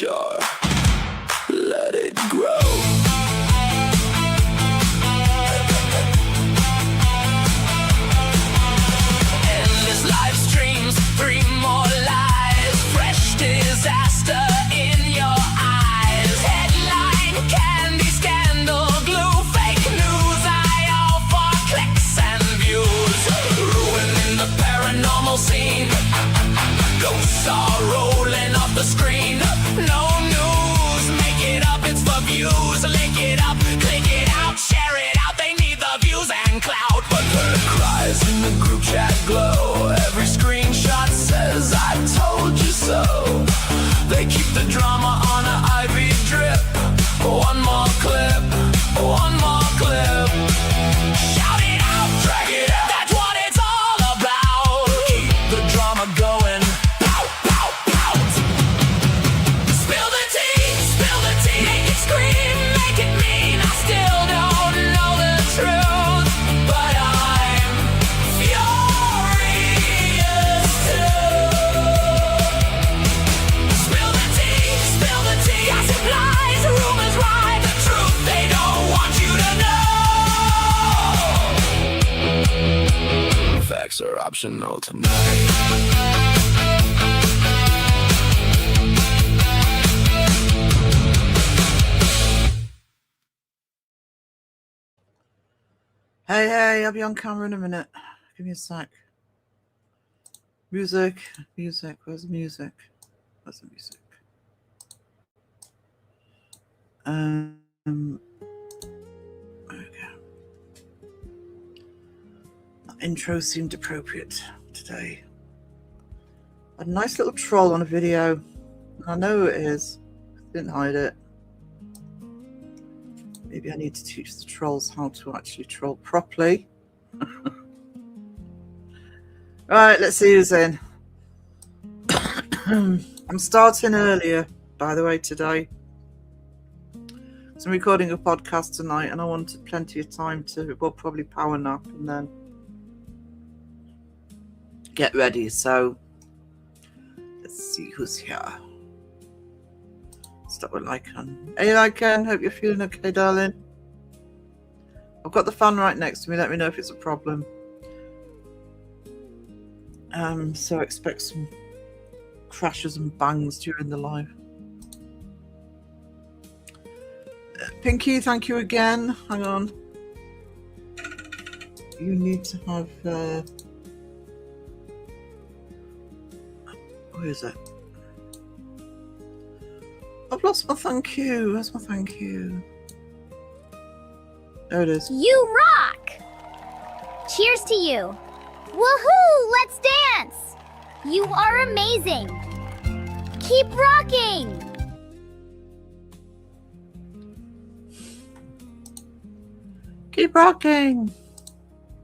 mature, let it grow. Endless live streams, 3 more lies, fresh disaster in your eyes. Headline, candy, scandal, glue, fake news, all for clicks and views. Ruining the paranormal scene, ghosts are rolling off the screen. No news, make it up, it's for views. Link it up, click it out, share it out. They need the views and clout. But the cries in the group chat glow. Every screenshot says I told you so. They keep the drama on an IV drip. One more clip, one more clip. Shout it out, drag it out. That's what it's all about. Keep the drama going. Pow, pow, pow. Spill the tea, make it scream, make it mean. I still don't know the truth, but I'm furious too. Spill the tea, gossip lies, rumors rhyme. The truth they don't want you to know. Facts are optional tonight. Hey, I'll be on camera in a minute. Give me a sec. Music. Where's the music? Okay. That intro seemed appropriate today. A nice little troll on a video. I know who it is. Didn't hide it. Maybe I need to teach the trolls how to actually troll properly. Right, let's see who's in. I'm starting earlier, by the way, today. So I'm recording a podcast tonight and I wanted plenty of time to, well, probably power nap and then get ready. So let's see who's here. Start with Lycan. Hey Lycan, hope you're feeling okay, darling. I've got the fan right next to me. Let me know if it's a problem. So expect some crashes and bangs during the live. Pinky, thank you again. Hang on. You need to have... where is it? I've lost my thank you. Where's my thank you? There it is. You rock! Cheers to you. Woohoo! Let's dance! You are amazing. Keep rocking! Keep rocking!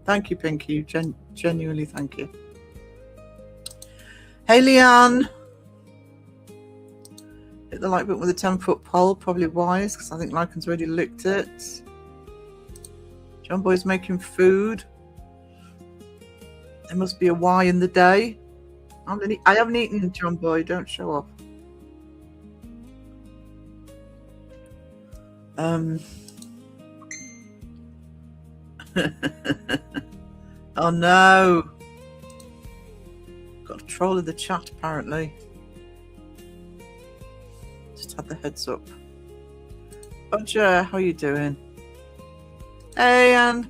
Thank you, Pinky. Genuinely thank you. Hey, Leanne. Hit the like button with a 10-foot pole. Probably wise, because I think Lycan's already licked it. John Boy's making food. There must be a Y in the day. I haven't eaten, John Boy. Don't show off. Oh no. Got a troll in the chat apparently. Just had the heads up. Roger, how you doing? Hey Anne,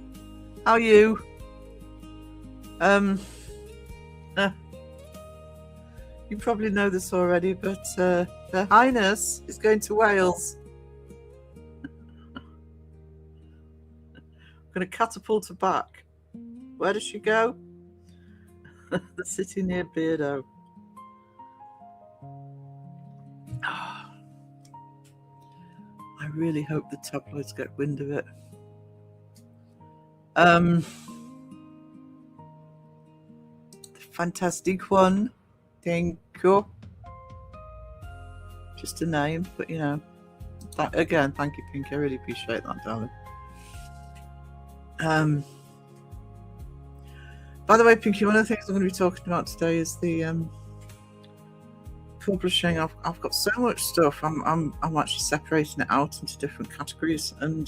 how are you? You probably know this already, but Her Highness is going to Wales. I'm going to catapult her back. Where does she go? The city near Beardo. I really hope the tabloids get wind of it. The fantastic one. Thank you. Just a name, but you know. Again, thank you, Pink. I really appreciate that, darling. By the way, Pinky, one of the things I'm going to be talking about today is the publishing. I've got so much stuff. I'm actually separating it out into different categories, and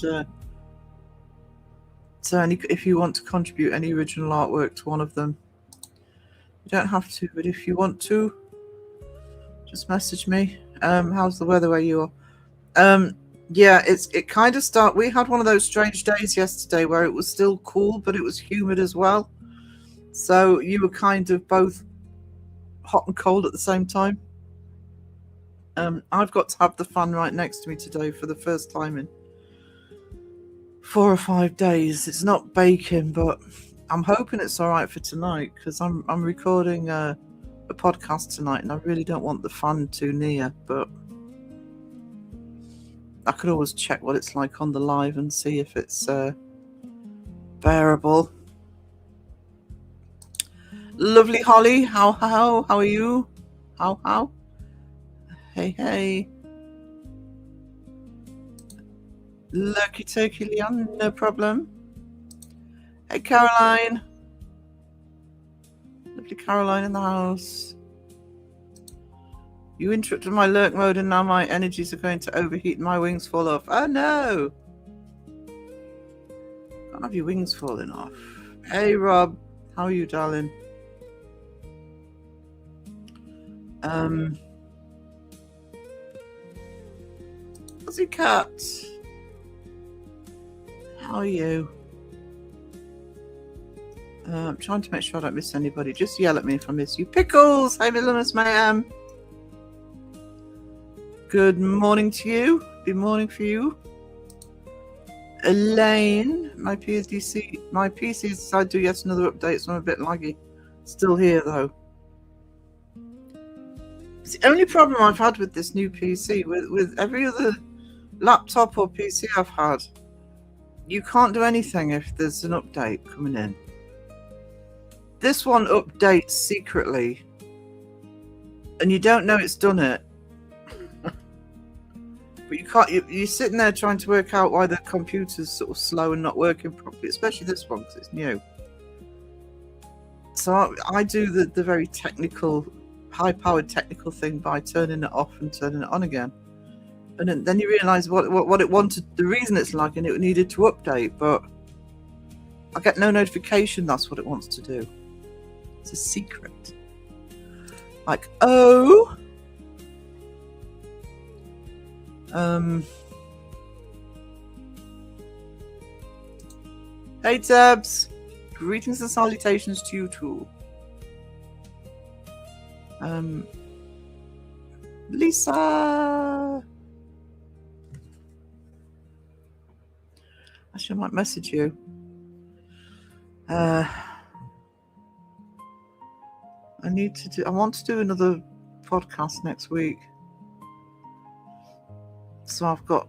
so if you want to contribute any original artwork to one of them, you don't have to, but if you want to, just message me. How's the weather where you are? Yeah, it kind of we had one of those strange days yesterday where it was still cool, but it was humid as well. So you were kind of both hot and cold at the same time. I've got to have the fan right next to me today for the first time in 4 or 5 days. It's not baking, but I'm hoping it's all right for tonight, because I'm recording a podcast tonight, and I really don't want the fan too near, but I could always check what it's like on the live and see if it's bearable. Lovely Holly, how are you? How? Hey. Lucky Turkey Leon, no problem. Hey Caroline. Lovely Caroline in the house. You interrupted my lurk mode and now my energies are going to overheat and my wings fall off. Oh no! Can't have your wings falling off. Hey Rob, how are you, darling? Pussycat, how are you? I'm trying to make sure I don't miss anybody. Just yell at me if I miss you. Pickles! Hey, Millamus Mayhem. Good morning to you. Good morning for you. Elaine, my PC decided to do yet another update, so I'm a bit laggy. Still here though. It's the only problem I've had with this new PC. With every other laptop or PC I've had, you can't do anything if there's an update coming in. This one updates secretly, and you don't know it's done it. But you can't. You're sitting there trying to work out why the computer's sort of slow and not working properly, especially this one because it's new. So I do the very technical, high-powered technical thing by turning it off and turning it on again. And then you realise what it wanted, the reason it's lagging, it needed to update, but I get no notification that's what it wants to do. It's a secret. Like, oh! Hey Tabs! Greetings and salutations to you too. Lisa! Actually, I might message you. I want to do another podcast next week. So I've got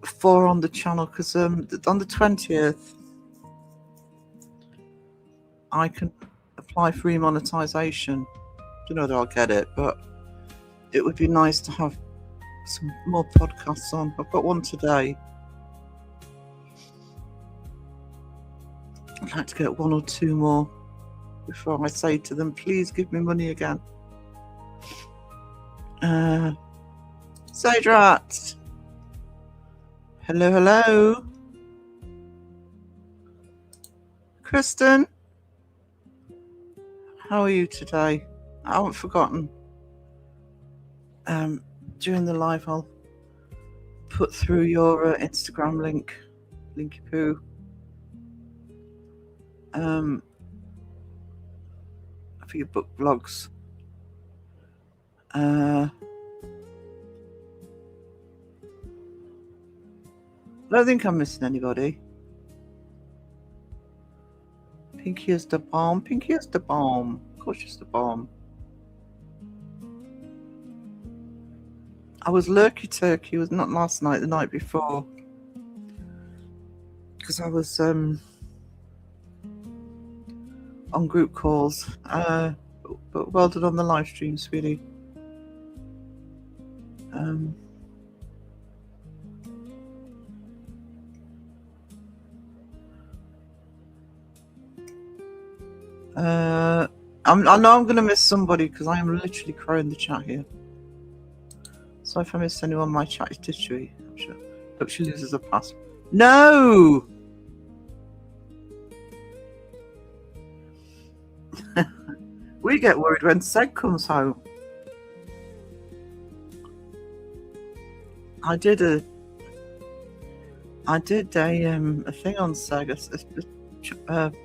4 on the channel because on the 20th I can apply for monetization. Don't know whether I'll get it, but it would be nice to have some more podcasts on. I've got one today. I'd like to get 1 or 2 more before I say to them, please give me money again. Sage Rat. Hello. Kristen. How are you today? I haven't forgotten. During the live, I'll put through your Instagram link, Linky Poo. For your book vlogs. I don't think I'm missing anybody. Pinky is the bomb. Pinky is the bomb. Of course, she's the bomb. I was lurky turkey. It was not last night. The night before, because I was on group calls. But well done on the live stream, sweetie. I know I'm going to miss somebody because I am literally crowing the chat here. So if I miss anyone, my chat history. I'm sure. Hope she loses a pass. No! We get worried when Seg comes home. I did a thing on Seg.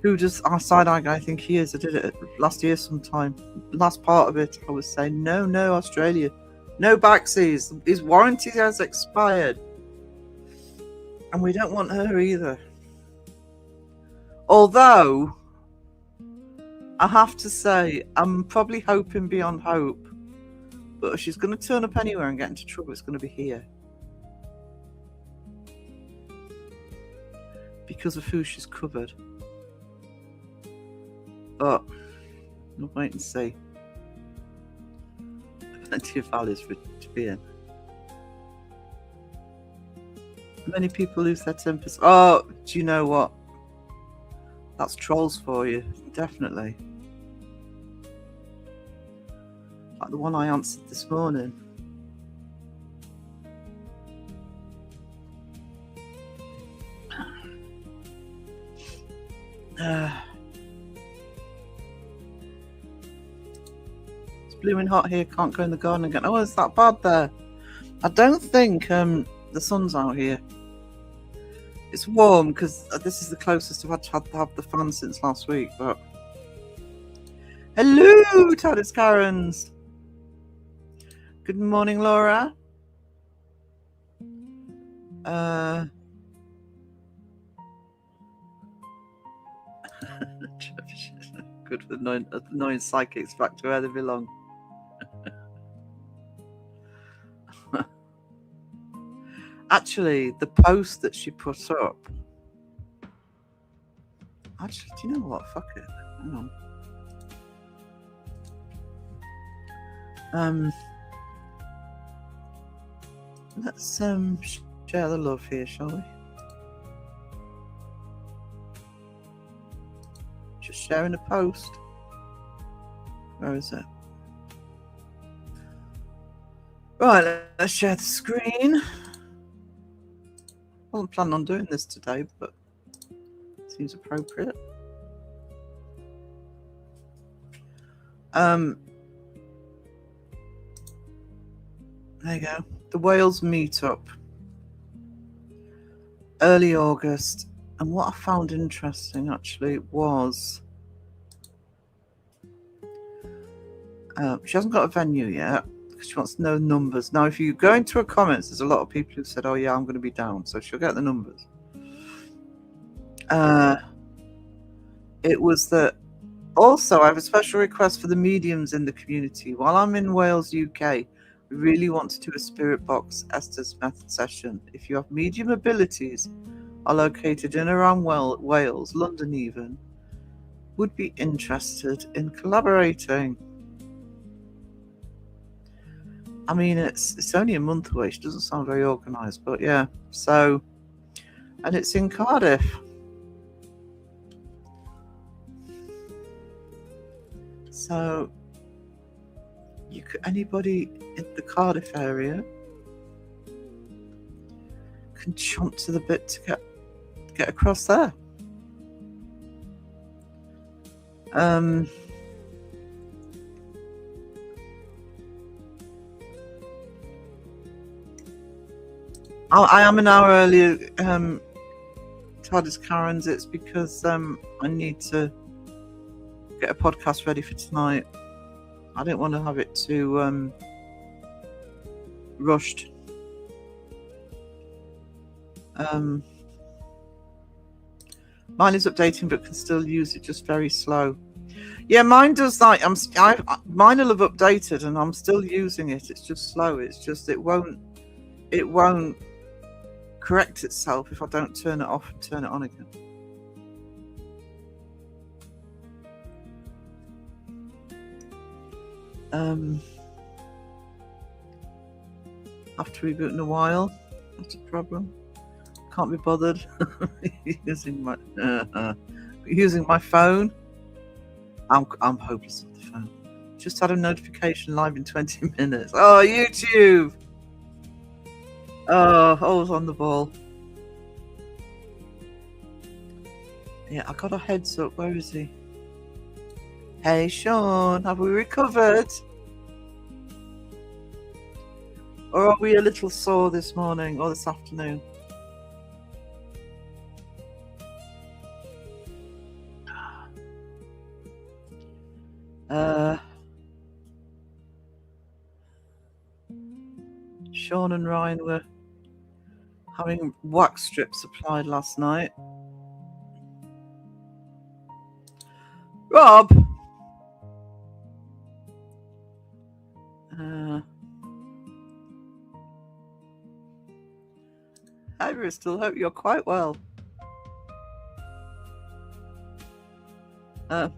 Who does our side-eye guy think he is? I did it last year sometime. Last part of it, I was saying, no, Australia. No backsies. His warranty has expired. And we don't want her either. Although, I have to say, I'm probably hoping beyond hope. But if she's going to turn up anywhere and get into trouble, it's going to be here. Because of who she's covered. But we'll wait and see. Plenty of valleys for it to be in. Many people lose their tempers. Oh, do you know what? That's trolls for you, definitely. Like the one I answered this morning. Blooming hot here, can't go in the garden again. Oh, it's that bad there. I don't think the sun's out here. It's warm because this is the closest I've had to have the fan since last week. But hello, Titus Karens. Good morning, Laura. Good for the annoying psychics back to where they belong. Actually, the post that she put up. Actually, do you know what? Fuck it. Hang on. Let's share the love here, shall we? Just sharing a post. Where is it? Right, let's share the screen. I wasn't planning on doing this today, but it seems appropriate. There you go. The Wales meetup. Early August. And what I found interesting, actually, was she hasn't got a venue yet. She wants to know numbers. Now, if you go into her comments, there's a lot of people who've said, oh yeah, I'm going to be down. So she'll get the numbers. It was that also I have a special request for the mediums in the community. While I'm in Wales, UK, we really want to do a spirit box Esther's method session. If you have medium abilities, are located in around Wales, London even, would be interested in collaborating. I mean, it's only a month away. She doesn't sound very organised, but yeah. So, and it's in Cardiff. So, you could, anybody in the Cardiff area can chomp to the bit to get across there. I am an hour earlier, TARDIS Karens. It's because I need to get a podcast ready for tonight. I don't want to have it too rushed. Mine is updating, but can still use it just very slow. Yeah, mine does that. Mine will have updated, and I'm still using it. It's just slow. It's just it won't correct itself if I don't turn it off and turn it on again. Have to reboot in a while. That's a problem. Can't be bothered using my phone. I'm hopeless with the phone. Just had a notification live in 20 minutes. Oh, YouTube! Oh, always on the ball. Yeah, I got a heads up. Where is he? Hey, Sean, have we recovered? Or are we a little sore this morning or this afternoon? Sean and Ryan were having wax strips applied last night. Rob! Hi, Bristol. Hope you're quite well. My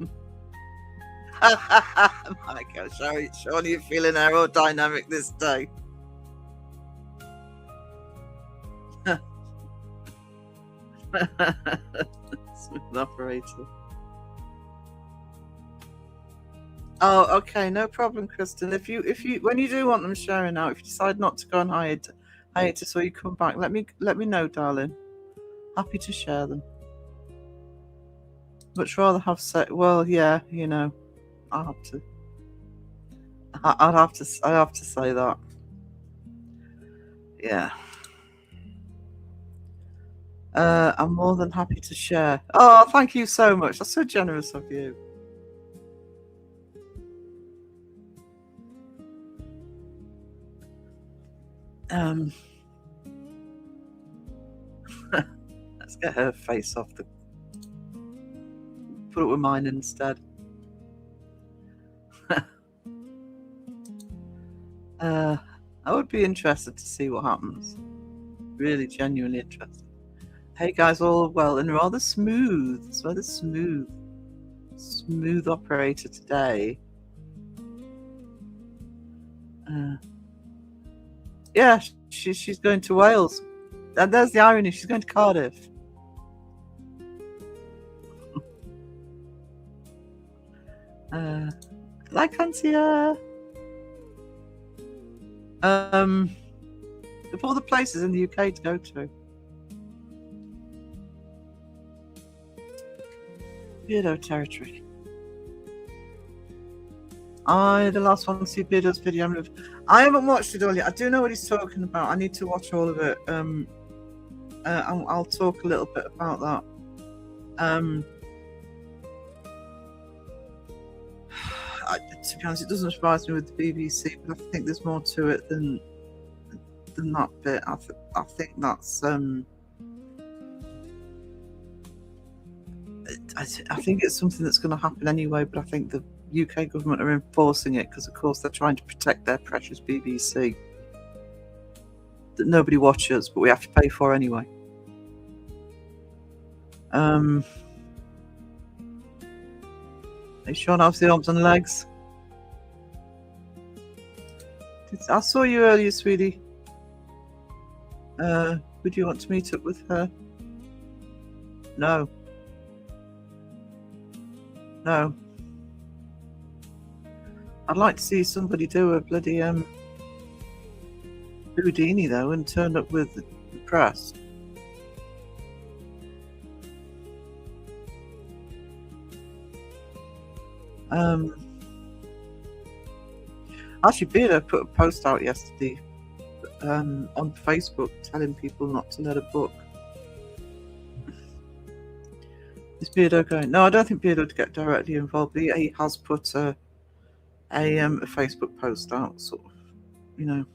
gosh, Sean, you're feeling aerodynamic this day. Smooth operator. Oh, okay, no problem, Kristen. If you when you do want them sharing out, if you decide not to go on hiatus or you come back, let me know, darling. Happy to share them. Much rather have well, yeah, you know, I have to. I have to say that. Yeah. I'm more than happy to share. Oh, thank you so much. That's so generous of you. Let's get her face off the. Put it with mine instead. I would be interested to see what happens. Really, genuinely interested. Hey guys, all well and rather smooth. It's rather smooth operator today. Yeah, she's going to Wales. And there's the irony. She's going to Cardiff. Like Antia. Of all the places in the UK to go to. Beardo territory. The last one to see Beardo's video. I haven't watched it all yet. I do know what he's talking about. I need to watch all of it. I'll talk a little bit about that. To be honest, it doesn't surprise me with the BBC, but I think there's more to it than that bit. I think that's I think it's something that's going to happen anyway, but I think the UK government are enforcing it because, of course, they're trying to protect their precious BBC that nobody watches, but we have to pay for anyway. Hey, Sean, how's the arms and legs? I saw you earlier, sweetie. Would you want to meet up with her? No. I'd like to see somebody do a bloody Houdini though and turn up with the press. Actually, Beardo put a post out yesterday on Facebook telling people not to let a book. Is Beardo going? No, I don't think Beardo would get directly involved. But he has put a Facebook post out, sort of, you know.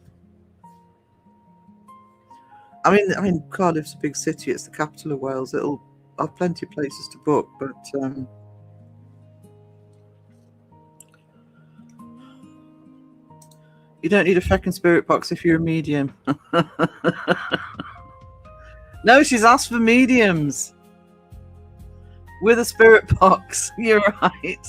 I mean, Cardiff's a big city. It's the capital of Wales. It'll have plenty of places to book, but you don't need a feckin' spirit box if you're a medium. No, she's asked for mediums with a spirit box. You're right.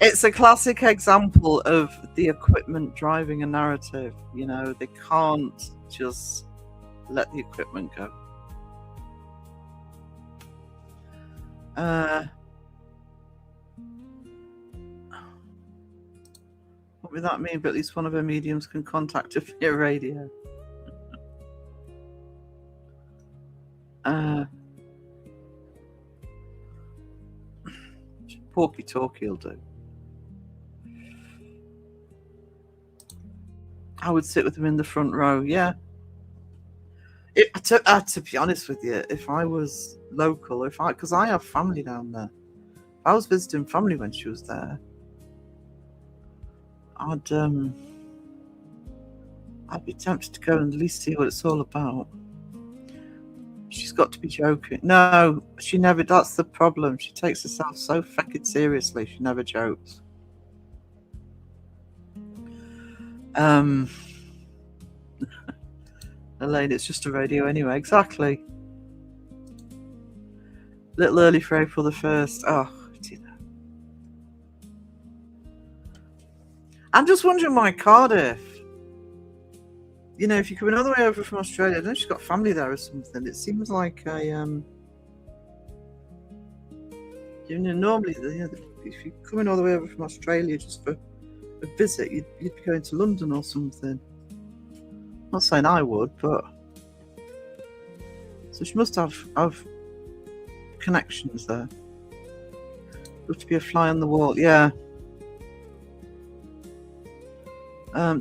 It's a classic example of the equipment driving a narrative. You know, they can't just let the equipment go. What would that mean? But at least one of her mediums can contact her via radio. Porky talkie will do. I would sit with them in the front row. Yeah. To be honest with you, if I was local, because I have family down there, if I was visiting family when she was there, I'd be tempted to go and at least see what it's all about. She's got to be joking. No, she never. That's the problem. She takes herself so fucking seriously. She never jokes. Elaine, it's just a radio anyway. Exactly. Little early for April the 1st. Oh, dear. I'm just wondering why Cardiff. You know, if you're coming all the way over from Australia, I don't know if she's got family there or something. It seems like a you know, normally, if you're coming all the way over from Australia just for a visit, you'd be going to London or something. I'm not saying I would, but so she must have connections there. Love to be a fly on the wall, yeah.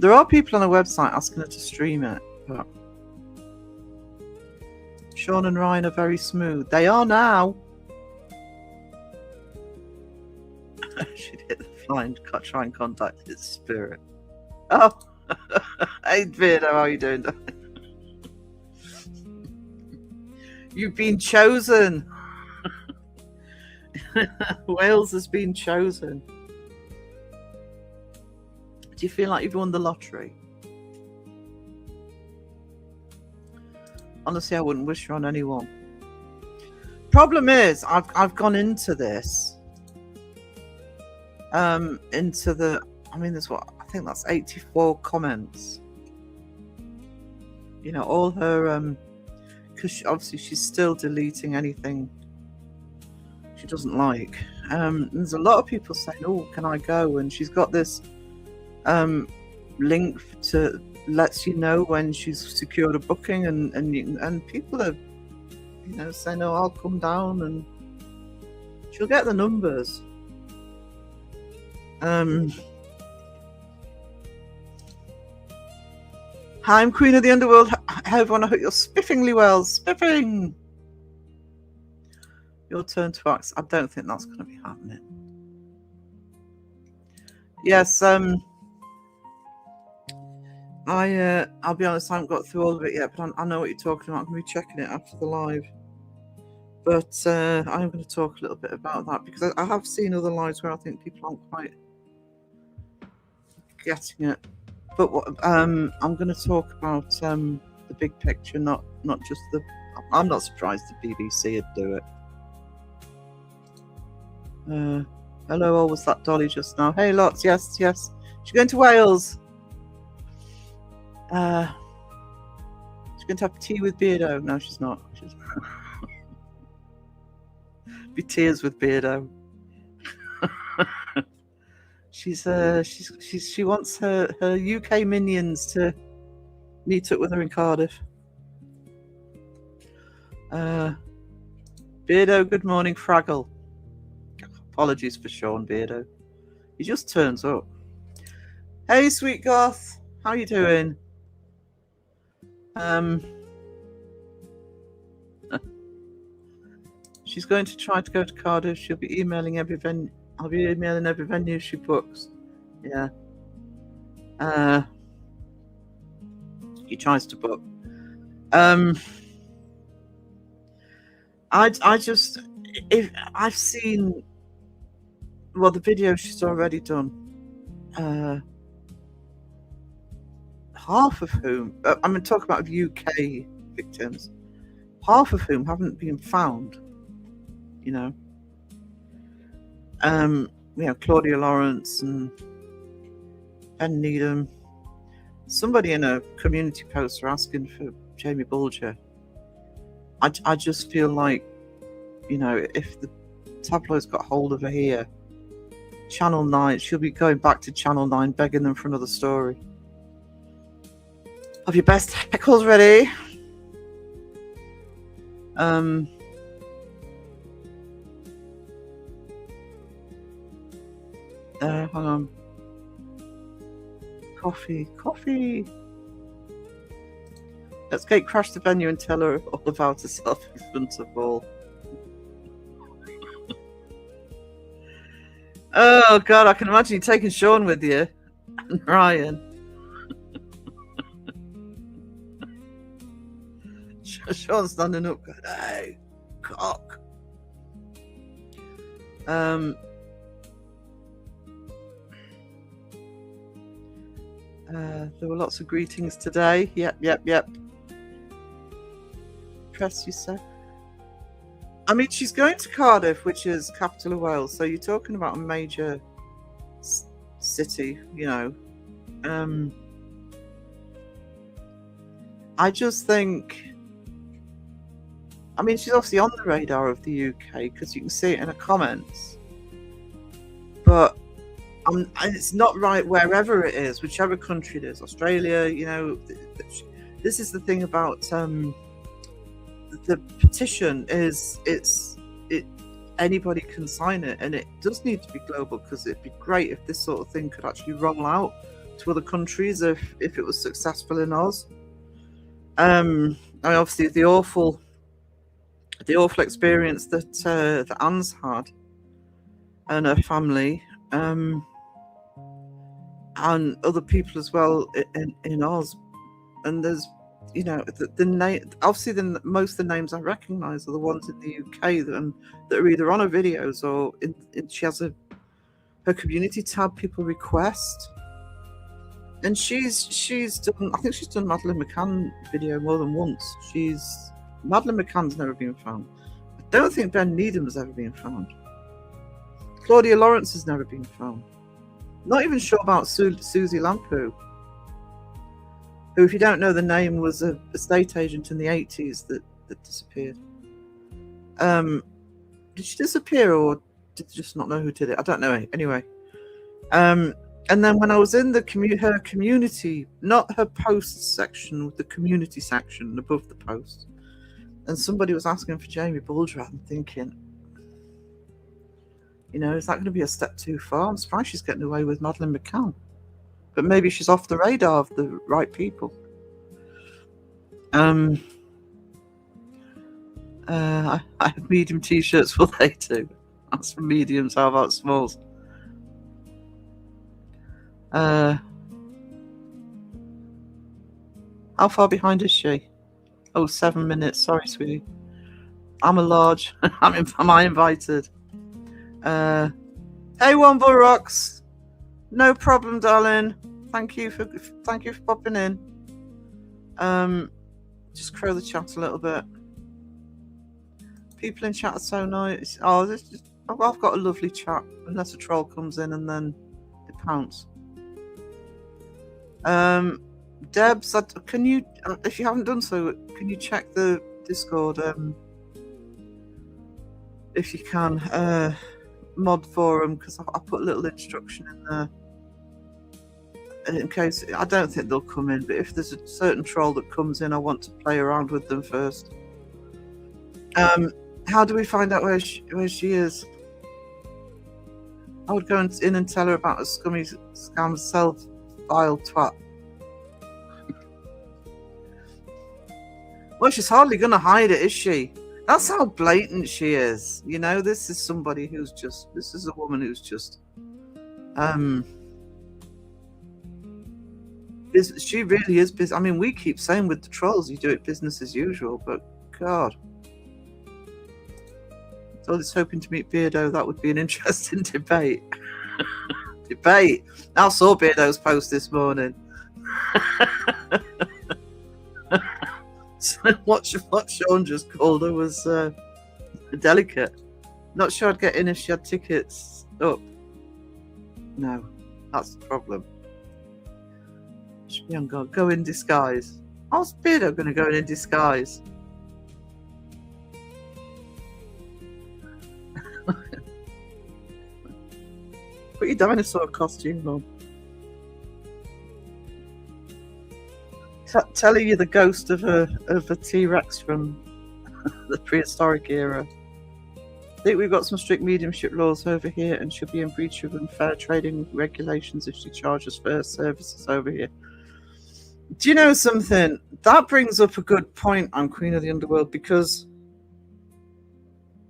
There are people on the website asking her to stream it, but Sean and Ryan are very smooth. They are now. She'd hit the fly and try and contact its spirit. Oh, hey Beardo, how are you doing? You've been chosen. Wales has been chosen. Do you feel like you've won the lottery? Honestly, I wouldn't wish it on anyone. Problem is, I've gone into this. There's what I think that's 84 comments. You know, all her because obviously she's still deleting anything she doesn't like. There's a lot of people saying, "Oh, can I go?" And she's got this link to lets you know when she's secured a booking, and people are, you know, saying, "Oh, I'll come down," and she'll get the numbers. Hi, I'm Queen of the Underworld. Hi everyone, I hope you're spiffingly well. Spiffing! Your turn to ask. I don't think that's going to be happening. Yes, I'll be honest, I haven't got through all of it yet, but I know what you're talking about. I'm going to be checking it after the live. But I'm going to talk a little bit about that, because I have seen other lives where I think people aren't quite getting it. But I'm going to talk about the big picture, not just the... I'm not surprised the BBC would do it. Hello, all, was that Dolly just now? Hey, lots, yes. She's going to Wales. She's going to have tea with Beardo. No, she's not. Be tears with Beardo. She wants her UK minions to meet up with her in Cardiff. Beardo, good morning, Fraggle. Apologies for Sean Beardo. He just turns up. Hey, sweet goth, how you doing? She's going to try to go to Cardiff. She'll be emailing every venue. I'll be emailing every venue she books. Yeah. He tries to book. If I've seen, well, the video she's already done. Half of whom, I'm going to talk about UK victims, half of whom haven't been found. You know. Claudia Lawrence and Ben Needham. Somebody in a community post are asking for Jamie Bulger. I just feel like, you know, if the tabloids got hold of her here, Channel 9. She'll be going back to Channel 9, begging them for another story. Have your best heckles ready. Hang on. Coffee. Let's crash the venue and tell her all about herself in front of all. Oh God, I can imagine you taking Sean with you and Ryan. Sean's standing up, going, "Hey, cock." There were lots of greetings today. Yep. Press, you say? I mean, she's going to Cardiff, which is capital of Wales. So you're talking about a major city, you know. I just think. I mean, she's obviously on the radar of the UK because you can see it in her comments. But it's not right wherever it is, whichever country it is. Australia, you know. This is the thing about the petition is anybody can sign it, and it does need to be global because it'd be great if this sort of thing could actually roll out to other countries if it was successful in Oz. I mean, obviously the awful experience that Anne's had and her family, and other people as well in Oz, and there's, you know, the name. Obviously, most of the names I recognise are the ones in the UK that are either on her videos or she has her community tab. People request, and she's done. I think she's done Madeleine McCann video more than once. Madeleine McCann's never been found. I don't think Ben Needham's ever been found. Claudia Lawrence has never been found. Not even sure about Susie Lampu, who, if you don't know the name, was a estate agent in the 80s that disappeared. Did she disappear, or did you just not know who did it? I don't know. Anyway. And then when I was in her community, not her posts section, the community section above the post, and somebody was asking for Jamie Bulger, I'm thinking, you know, is that going to be a step too far? I'm surprised she's getting away with Madeleine McCann. But maybe she's off the radar of the right people. I have medium t-shirts, will they too? That's for mediums, how about smalls? How far behind is she? Oh, 7 minutes. Sorry, sweetie. I'm a large. Am I invited? Hey, One Bull Rocks. No problem, darling. Thank you for popping in. Just crow the chat a little bit. People in chat are so nice. Oh, I've got a lovely chat. Unless a troll comes in and then they pounce. Debs, can you, if you haven't done so, can you check the Discord? If you can, mod forum, because I put a little instruction in there in case. I don't think they'll come in, but if there's a certain troll that comes in, I want to play around with them first. How do we find out where she is? I would go in and tell her about a scummy scam self-file twat. Well, she's hardly going to hide it, is she? That's how blatant she is. You know, this is somebody who's just, this is a woman who's just, she really is busy. I mean, we keep saying with the trolls, you do it business as usual, but God. So I was hoping to meet Beardo. That would be an interesting debate. Debate. I saw Beardo's post this morning. So what Sean just called her was delicate. Not sure I'd get in if she had tickets up. No, that's the problem. Should be on God. Go in disguise. How's Beardo going to go in disguise? Put Put your dinosaur costume on. Telling you the ghost of a T-Rex from the prehistoric era. I think we've got some strict mediumship laws over here and should be in breach of unfair trading regulations if she charges for services over here. Do you know something? That brings up a good point on Queen of the Underworld, because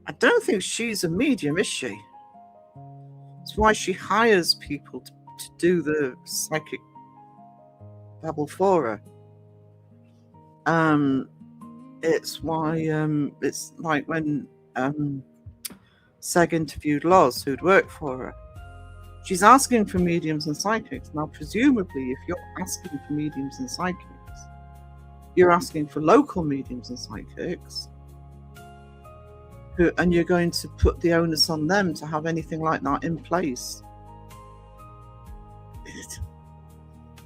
I don't think she's a medium, is she? It's why she hires people to do the psychic babble for her. It's why it's like when Seg interviewed Loz, who'd worked for her. She's asking for mediums and psychics. Now, presumably, if you're asking for mediums and psychics, you're asking for local mediums and psychics, and you're going to put the onus on them to have anything like that in place.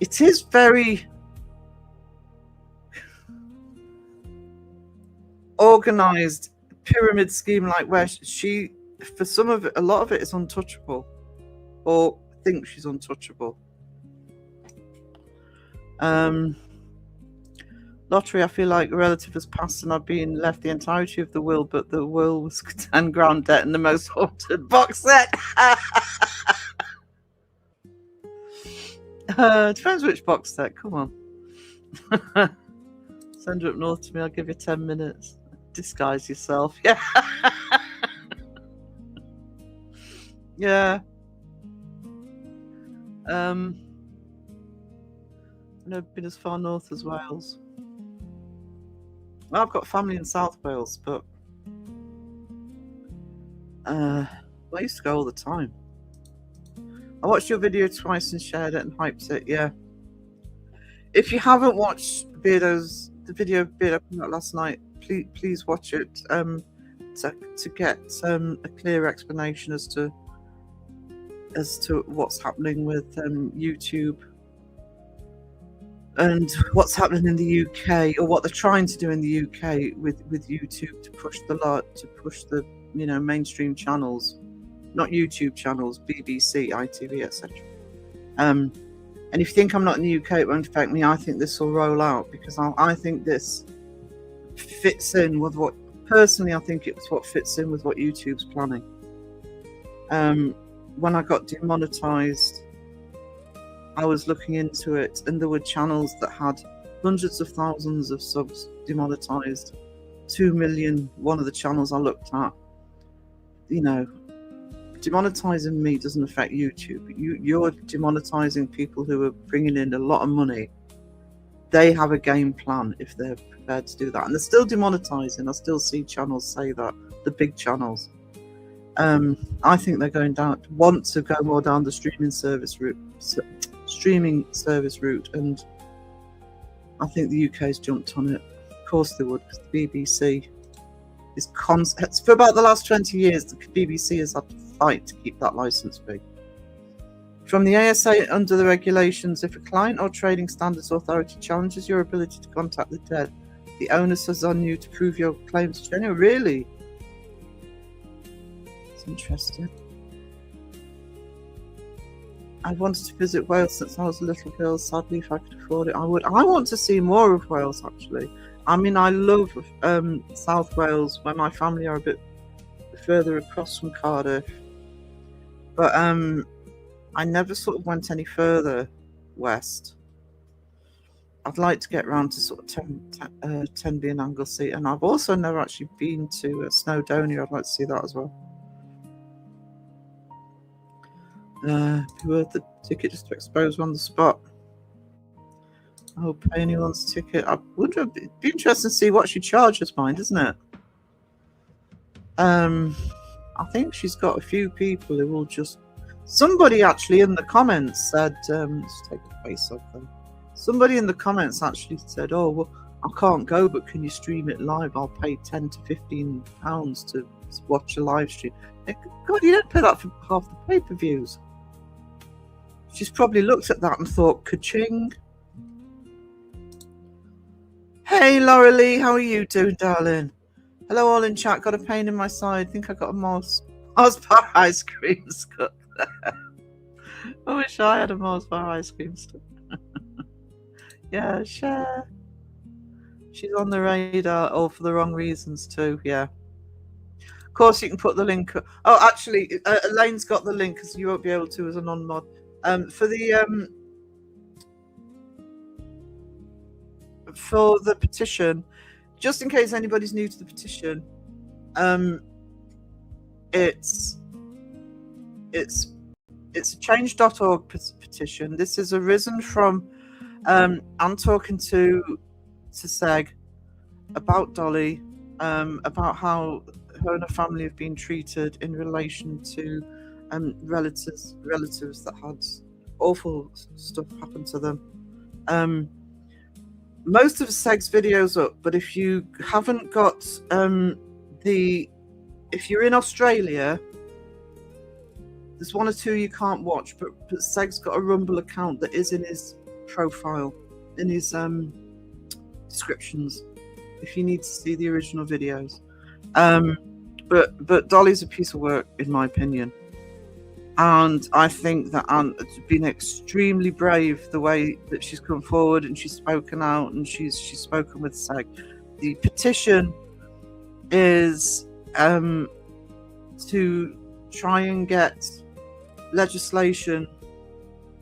It is very organized pyramid scheme, like where she, for some of it, a lot of it is untouchable, or thinks she's untouchable. Lottery, I feel like a relative has passed and I've been left the entirety of the will, but the will was 10 grand debt and the most haunted box set. Depends which box set, come on. Send her up north to me, I'll give you 10 minutes. Disguise yourself. Yeah. Yeah. I've never been as far north as Wales. Well, I've got family in South Wales, but I used to go all the time. I watched your video twice and shared it and hyped it. Yeah. If you haven't watched the video Beardo put out last night, please watch it to get a clear explanation as to what's happening with YouTube and what's happening in the UK, or what they're trying to do in the UK with YouTube to push the mainstream channels, not YouTube channels, BBC, ITV, etc. And if you think I'm not in the UK, it won't affect me. I think this will roll out because I think this fits in with what, personally, I think it's what fits in with what YouTube's planning. When I got demonetized, I was looking into it, and there were channels that had hundreds of thousands of subs demonetized. 2 million, one of the channels I looked at. Demonetizing me doesn't affect YouTube. You're demonetizing people who are bringing in a lot of money. They have a game plan if they're prepared to do that, and they're still demonetizing. I still see channels say that, the big channels. I think they're want to go more down the streaming service route, and I think the UK's jumped on it. Of course they would, because the BBC is for about the last 20 years, the BBC has had to fight to keep that license fee. From the ASA, under the regulations, if a client or trading standards authority challenges your ability to contact the dead, the onus is on you to prove your claims are genuine. Really? It's interesting. I wanted to visit Wales since I was a little girl. Sadly, if I could afford it, I would. I want to see more of Wales, actually. I mean, I love South Wales, where my family are a bit further across from Cardiff. But I never sort of went any further west. I'd like to get round to sort of Tenby and Anglesey, and I've also never actually been to Snowdonia. I'd like to see that as well. Worth the ticket just to expose on the spot. I'll pay anyone's ticket. I wonder, it'd be interesting to see what she charges, mind, isn't it? I think she's got a few people who will just. Somebody actually in the comments said, let's take a face off them. Somebody in the comments actually said, "Oh, well, I can't go, but can you stream it live? I'll pay £10 to £15 to watch a live stream." God, you don't pay that for half the pay-per-views. She's probably looked at that and thought, ka-ching. Hey, Laura Lee, how are you doing, darling? Hello, all in chat. Got a pain in my side. Think I got a Mars bar ice cream scoop there. I wish I had a Mars bar ice cream store. Yeah, share. She's on the radar, all for the wrong reasons too. Yeah. Of course, you can put the link. Oh, actually, Elaine's got the link because you won't be able to as a non-mod. For the petition, just in case anybody's new to the petition, it's a change.org petition. This has arisen from I'm talking to Seg about Dolly, about how her and her family have been treated in relation to relatives that had awful stuff happen to them. Most of Seg's videos up, but if you haven't got if you're in Australia, there's one or two you can't watch, but Seg's got a Rumble account that is in his profile, in his descriptions, if you need to see the original videos. But Dolly's a piece of work, in my opinion. And I think that Aunt's been extremely brave the way that she's come forward and she's spoken out and she's spoken with Seg. The petition is to try and get legislation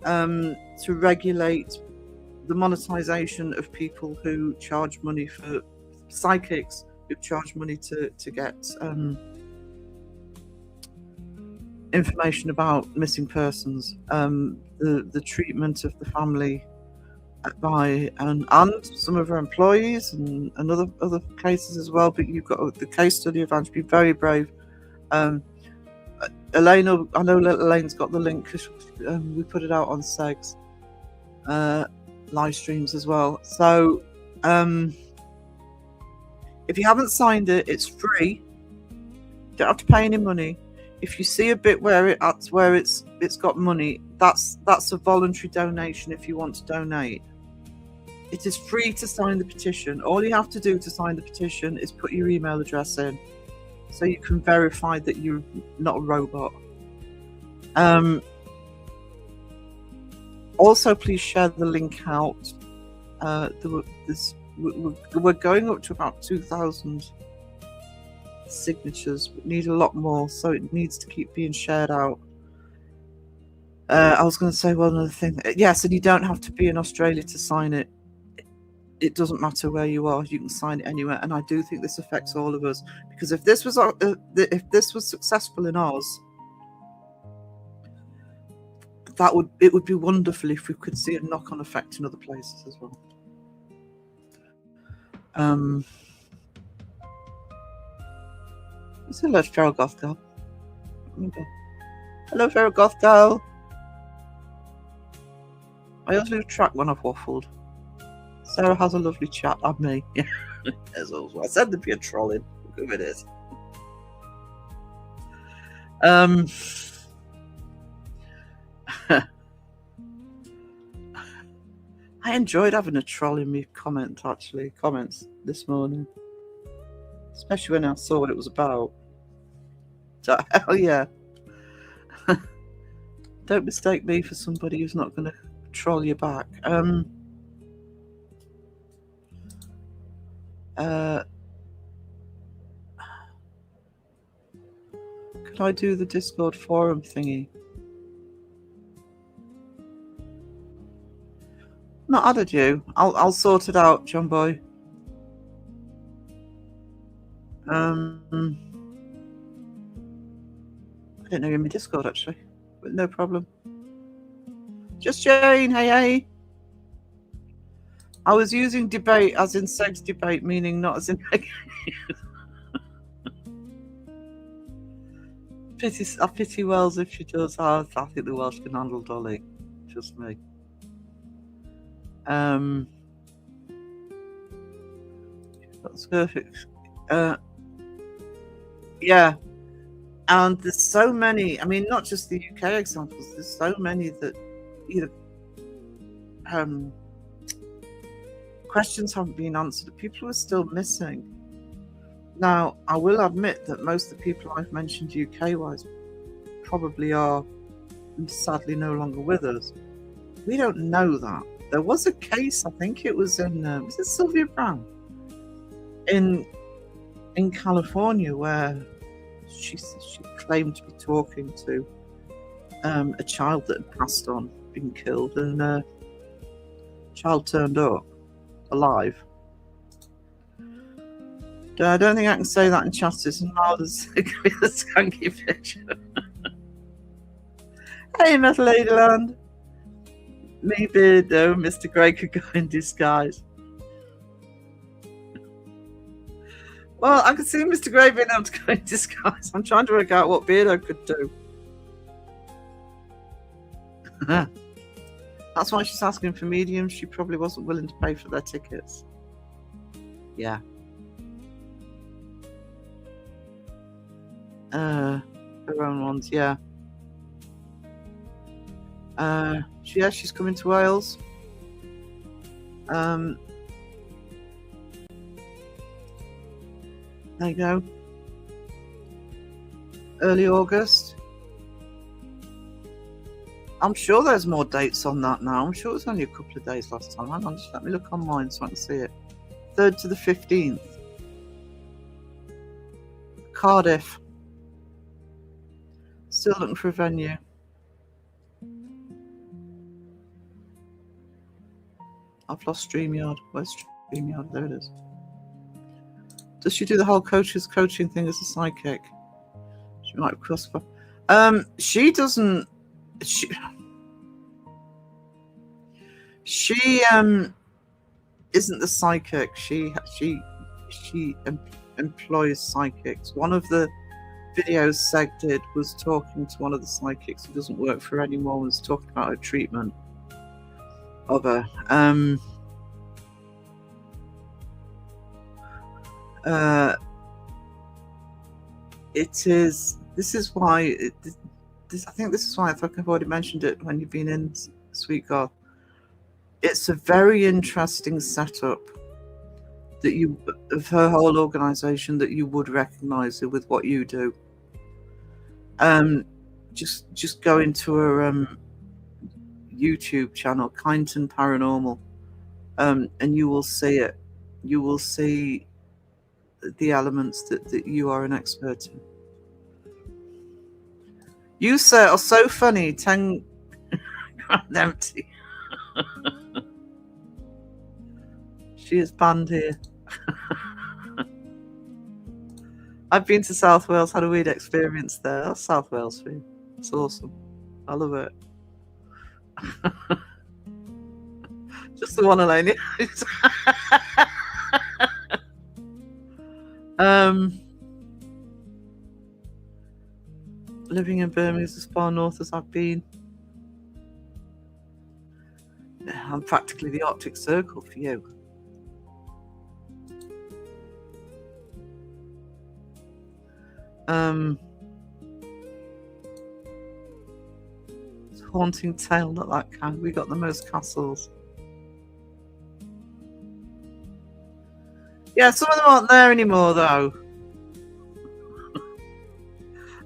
to regulate the monetization of people who charge money for psychics, who charge money to get information about missing persons, the treatment of the family by and some of her employees and other cases as well. But you've got the case study of Ange. Be very brave. Elaine, I know Elaine's got the link because we put it out on Seg's live streams as well. So if you haven't signed it, it's free. You don't have to pay any money. If you see a bit where it's got money, that's a voluntary donation if you want to donate. It is free to sign the petition. All you have to do to sign the petition is put your email address in, so you can verify that you're not a robot. Also, please share the link out. We're going up to about 2,000 signatures, but need a lot more, so it needs to keep being shared out. I was going to say one other thing. Yes, and you don't have to be in Australia to sign it. It doesn't matter where you are; you can sign it anywhere. And I do think this affects all of us, because if this was successful in Oz, it would be wonderful if we could see a knock-on effect in other places as well. Hello, Feral Goth Girl. Hello, Feral Goth Girl. I always lose track when I've waffled. Sarah has a lovely chat at me. Yeah, as always. I said there'd be a trolling. Look who it is. I enjoyed having a troll in me comments this morning, especially when I saw what it was about. So, hell yeah. Don't mistake me for somebody who's not going to troll you back. Could I do the Discord forum thingy? Not added you. I'll sort it out, John Boy. I didn't know you're in my Discord actually, but no problem. Just Jane, hey. I was using debate as in sex debate, meaning not as in. I pity Wells if she does. I think the Welsh can handle Dolly. Just me. That's perfect. Yeah. And there's so many, I mean, not just the UK examples, there's so many that either questions haven't been answered. People are still missing. Now, I will admit that most of the people I've mentioned UK-wise probably are sadly no longer with us. We don't know that. There was a case, I think it was in was it Sylvia Brown in California, where she claimed to be talking to a child that had passed on, been killed, and child turned up alive. I don't think I can say that in chat. It's not as a skanky picture. Hey, Metal Ladyland. Maybe though, Mr. Grey could go in disguise. Well, I could see Mr. Grey being able to go in disguise. I'm trying to work out what Beardo could do. That's why she's asking for mediums. She probably wasn't willing to pay for their tickets. Yeah. Her own ones, yeah. She's coming to Wales. There you go. Early August. I'm sure there's more dates on that now. I'm sure it was only a couple of days last time. Hang on, just let me look online so I can see it. 3rd to the 15th. Cardiff. Still looking for a venue. I've lost StreamYard. Where's StreamYard? There it is. Does she do the whole coaching thing as a sidekick? She might have crossed. She doesn't. She isn't the psychic. She employs psychics. One of the videos Seg did was talking to one of the psychics who doesn't work for her anymore, was talking about her treatment of her. This is why I think this is why, I think I've already mentioned it when you've been in, Sweet God. It's a very interesting setup that of her whole organization, that you would recognize it with what you do. Just go into her YouTube channel, Kyneton Paranormal, and you will see it. You will see the elements that you are an expert in. You, sir, are so funny. 10 grand empty. She is banned here. I've been to South Wales, had a weird experience there. That's South Wales for you. It's awesome. I love it. Just the one, Eleni. Living in Birmingham is as far north as I've been. I'm practically the Arctic Circle for you. It's a haunting tale, not that kind. We got the most castles. Yeah, some of them aren't there anymore, though.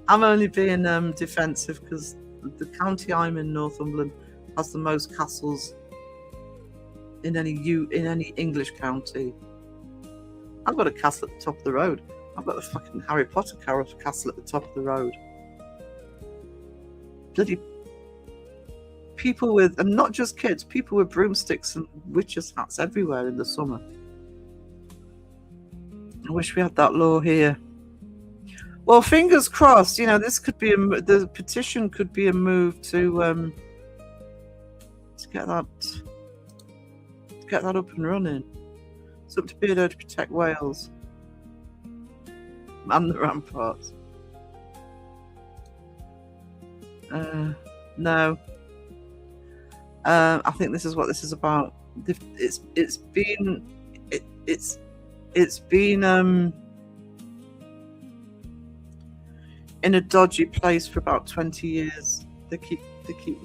I'm only being defensive because the county I'm in, Northumberland, has the most castles in any English county. I've got a castle at the top of the road. I've got the fucking Harry Potter castle at the top of the road. Bloody people with, and not just kids, people with broomsticks and witches' hats everywhere in the summer. I wish we had that law here. Well, fingers crossed. You know, this could be the petition could be a move to get that up and running. It's up to Beardo to protect Wales and the ramparts. No. I think this is what this is about. It's been in a dodgy place for about 20 years. They keep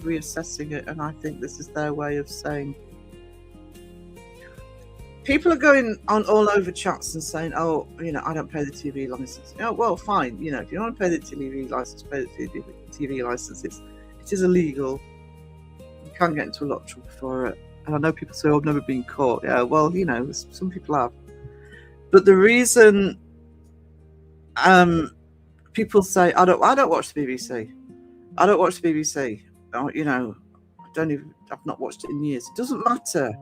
reassessing it, and I think this is their way of saying. People are going on all over chats and saying, "Oh, you know, I don't pay the TV license." Oh, well, fine. You know, if you don't want to pay the TV license, pay the TV license. It's It is illegal. You can get into a lot of trouble for it. And I know people say, "Oh, I've never been caught." Yeah, well, some people have. But the reason people say, I don't watch the BBC. I don't watch the BBC. I've not watched it in years. It doesn't matter.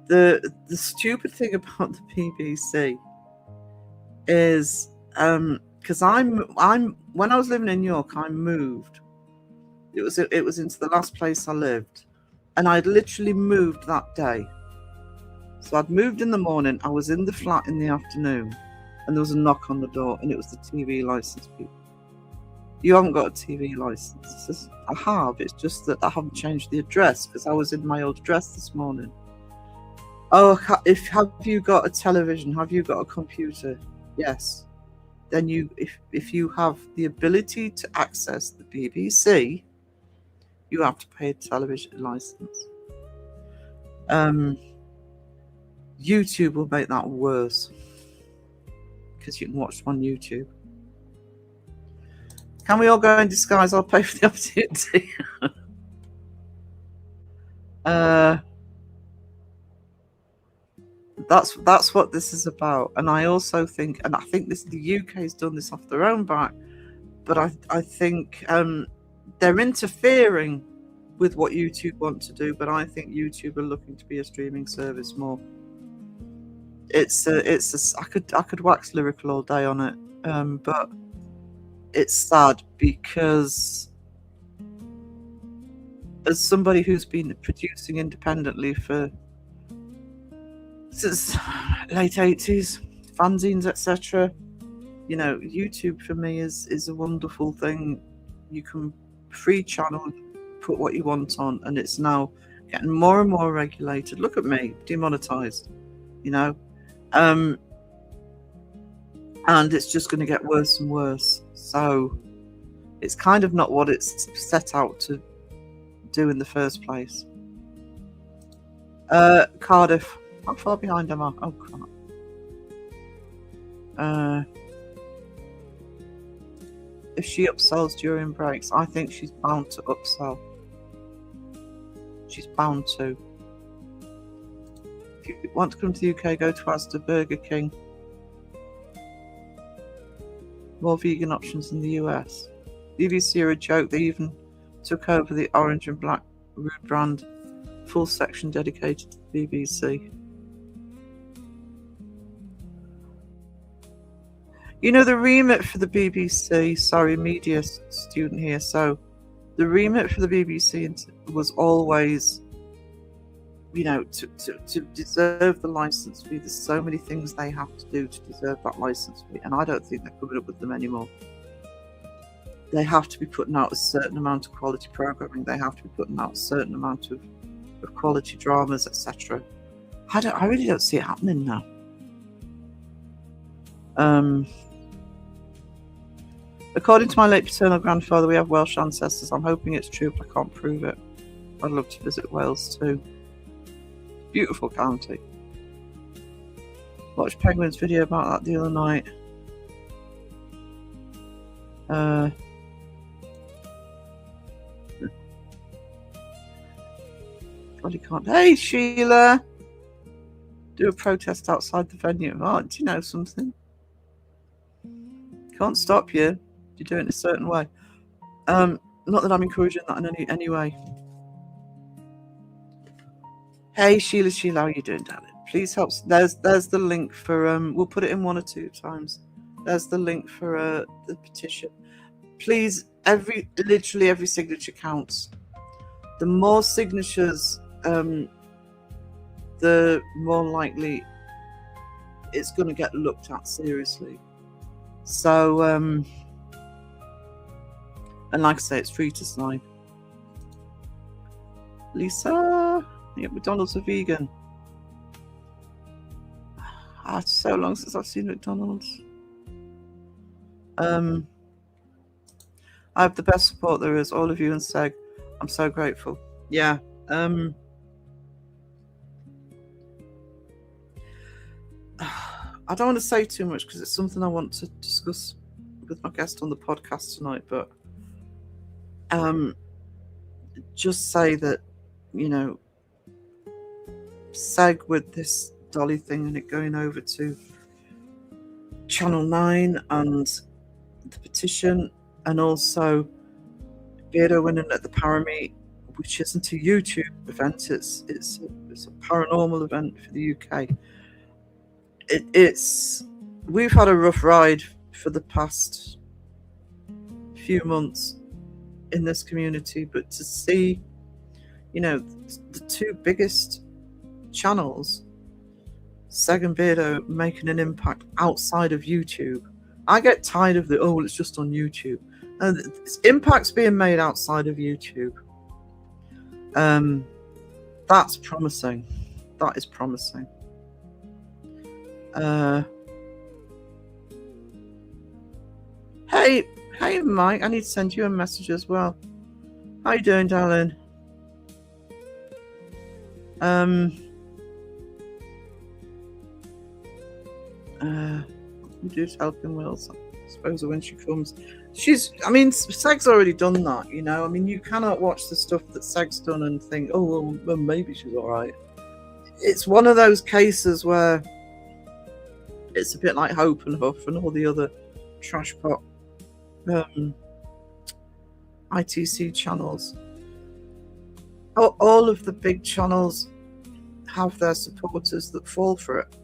The stupid thing about the BBC is because when I was living in York, I moved. It was into the last place I lived, and I'd literally moved that day. So I'd moved in the morning. I was in the flat in the afternoon, and there was a knock on the door, and it was the TV license people. You haven't got a TV license. I have. It's just that I haven't changed the address because I was in my old address this morning. Oh, have you got a television? Have you got a computer? Yes. Then if you have the ability to access the BBC, you have to pay a television license. YouTube will make that worse because you can watch them on YouTube. Can we all go in disguise? I'll pay for the opportunity. That's what this is about. And I also think, and I think the UK's done this off their own back, but I think they're interfering with what YouTube want to do. But I think YouTube are looking to be a streaming service more. I could wax lyrical all day on it, but it's sad because as somebody who's been producing independently since late 80s, fanzines, etc., YouTube for me is a wonderful thing. You can free channel, put what you want on, and it's now getting more and more regulated. Look at me, demonetized, and it's just going to get worse and worse. So it's kind of not what it's set out to do in the first place. Cardiff. How far behind am I? Oh, crap. If she upsells during breaks, I think she's bound to upsell. She's bound to. If you want to come to the UK, go to Asda, Burger King. More vegan options in the US. BBC are a joke. They even took over the orange and black Rude brand. Full section dedicated to the BBC. The remit for the BBC, sorry, media student here. So the remit for the BBC was always, to deserve the license fee. There's so many things they have to do to deserve that license fee, and I don't think they're covered up with them anymore. They have to be putting out a certain amount of quality programming. They have to be putting out a certain amount of quality dramas, etc. I really don't see it happening now. According to my late paternal grandfather, we have Welsh ancestors. I'm hoping it's true, but I can't prove it. I'd love to visit Wales too. Beautiful county. Watched Penguin's video about that the other night. God, you can't. Hey, Sheila! Do a protest outside the venue. Oh, do you know something? Can't stop you. You do it in a certain way. Not that I'm encouraging that in any way. Hey, Sheila, how are you doing, darling? Please help. There's the link for we'll put it in 1 or 2 times. There's the link for the petition. Please, literally every signature counts. The more signatures, the more likely it's going to get looked at seriously. So, and like I say, it's free to sign. Lisa, yeah, McDonald's are vegan. It's so long since I've seen McDonald's. I have the best support there is, all of you and Seg. I'm so grateful. Yeah. I don't want to say too much because it's something I want to discuss with my guest on the podcast tonight, but just say that, you know, seg with this Dolly thing and it going over to Channel 9 and the petition, and also Beardo winning at the Parameet, which isn't a YouTube event, it's a paranormal event for the UK. We've had a rough ride for the past few months in this community, but to see, you know, the two biggest channels, Seg and Beardo, making an impact outside of YouTube. I get tired of it's just on YouTube. And impact's being made outside of YouTube. That's promising. That is promising. Hey, Mike, I need to send you a message as well. How you doing, darling? Just helping Wills, I suppose, when she comes. Seg's already done that, you know. I mean, you cannot watch the stuff that Seg's done and think, oh, well, maybe she's all right. It's one of those cases where it's a bit like Hope and Huff and all the other trash pot ITC channels. All of the big channels have their supporters that fall for it,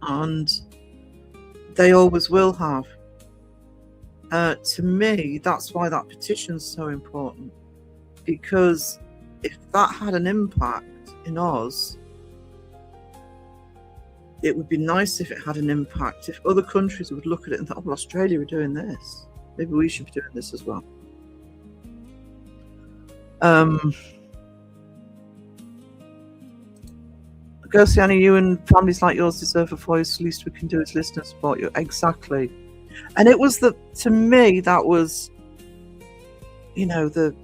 and they always will have. To me, that's why that petition's so important, because if that had an impact in Oz, it would be nice if it had an impact, if other countries would look at it and think, oh, well, Australia are doing this, maybe we should be doing this as well. Gersiani, you and families like yours deserve a voice. The least we can do is listen and support you. Exactly. And it was to me, that was, you know, the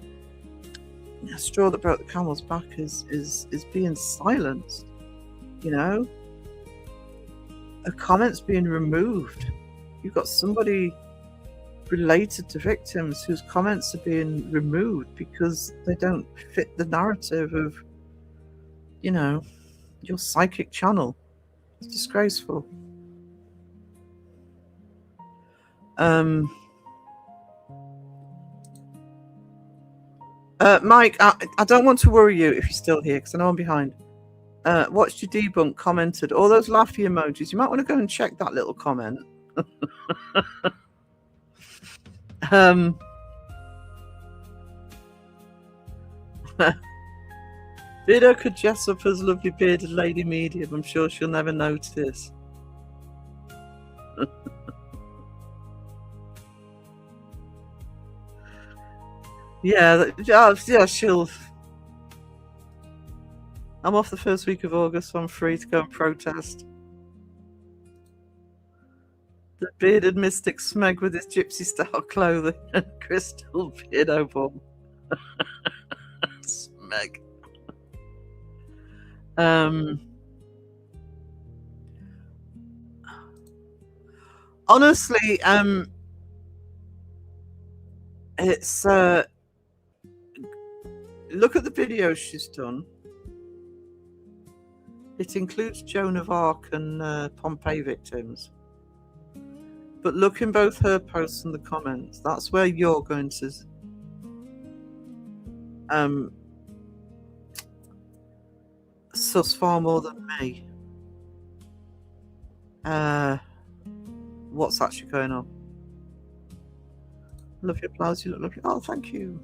straw that broke the camel's back is being silenced, you know. A comment's being removed. You've got somebody related to victims whose comments are being removed because they don't fit the narrative of, you know, your psychic channel. It's disgraceful. Mike, I don't want to worry you if you're still here, because I know I'm behind. Watched your debunk, commented, all those laughy emojis. You might want to go and check that little comment. Beardo could dress up as lovely bearded lady medium. I'm sure she'll never notice. Yeah, she'll. I'm off the first week of August, so I'm free to go and protest. The bearded mystic Smeg with his gypsy style clothing and crystal Beardo ball. Smeg. Honestly, it's look at the videos she's done. It includes Joan of Arc and Pompeii victims. But look in both her posts and the comments. That's where you're going to sus far more than me. What's actually going on? Love your blouse, you look lovely. Oh, thank you.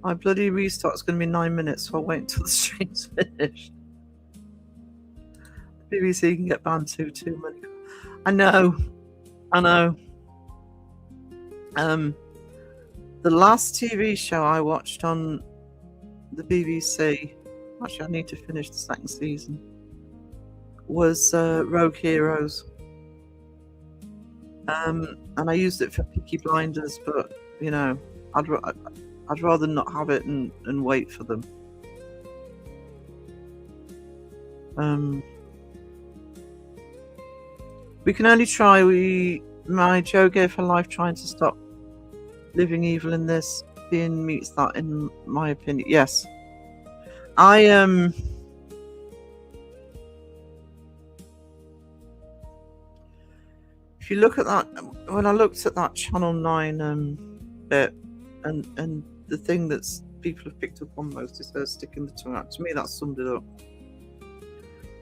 My bloody restart's going to be 9 minutes, so I'll wait until the stream's finished. The BBC can get banned too many. I know. The last TV show I watched on the BBC, actually I need to finish the second season, was Rogue Heroes. And I used it for Peaky Blinders, but, you know, I'd rather not have it and wait for them. We can only try. My Joe gave her life trying to stop living evil in this. Being meets that, in my opinion. Yes. I if you look at that, when I looked at that Channel 9 bit, and the thing that's people have picked up on most is her sticking the tongue out. To me, that summed it up.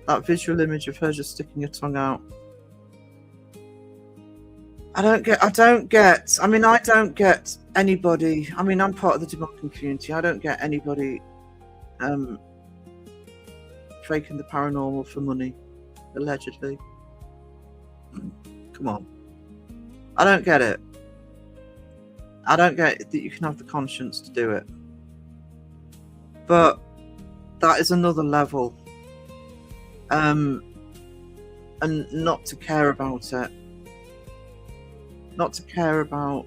That visual image of her just sticking her tongue out. I don't get anybody. I mean, I'm part of the debunking community. I don't get anybody faking the paranormal for money, allegedly. Come on. I don't get it. I don't get that you can have the conscience to do it. But that is another level. And not to care about it. Not to care about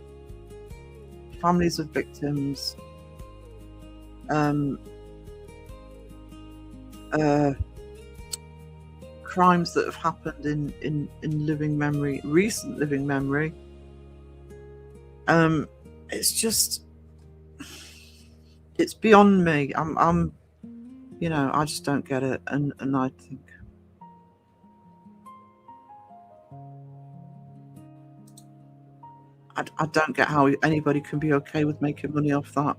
families of victims, crimes that have happened in living memory, recent living memory. It's just, it's beyond me. I'm you know, I just don't get it, and I think I don't get how anybody can be okay with making money off that.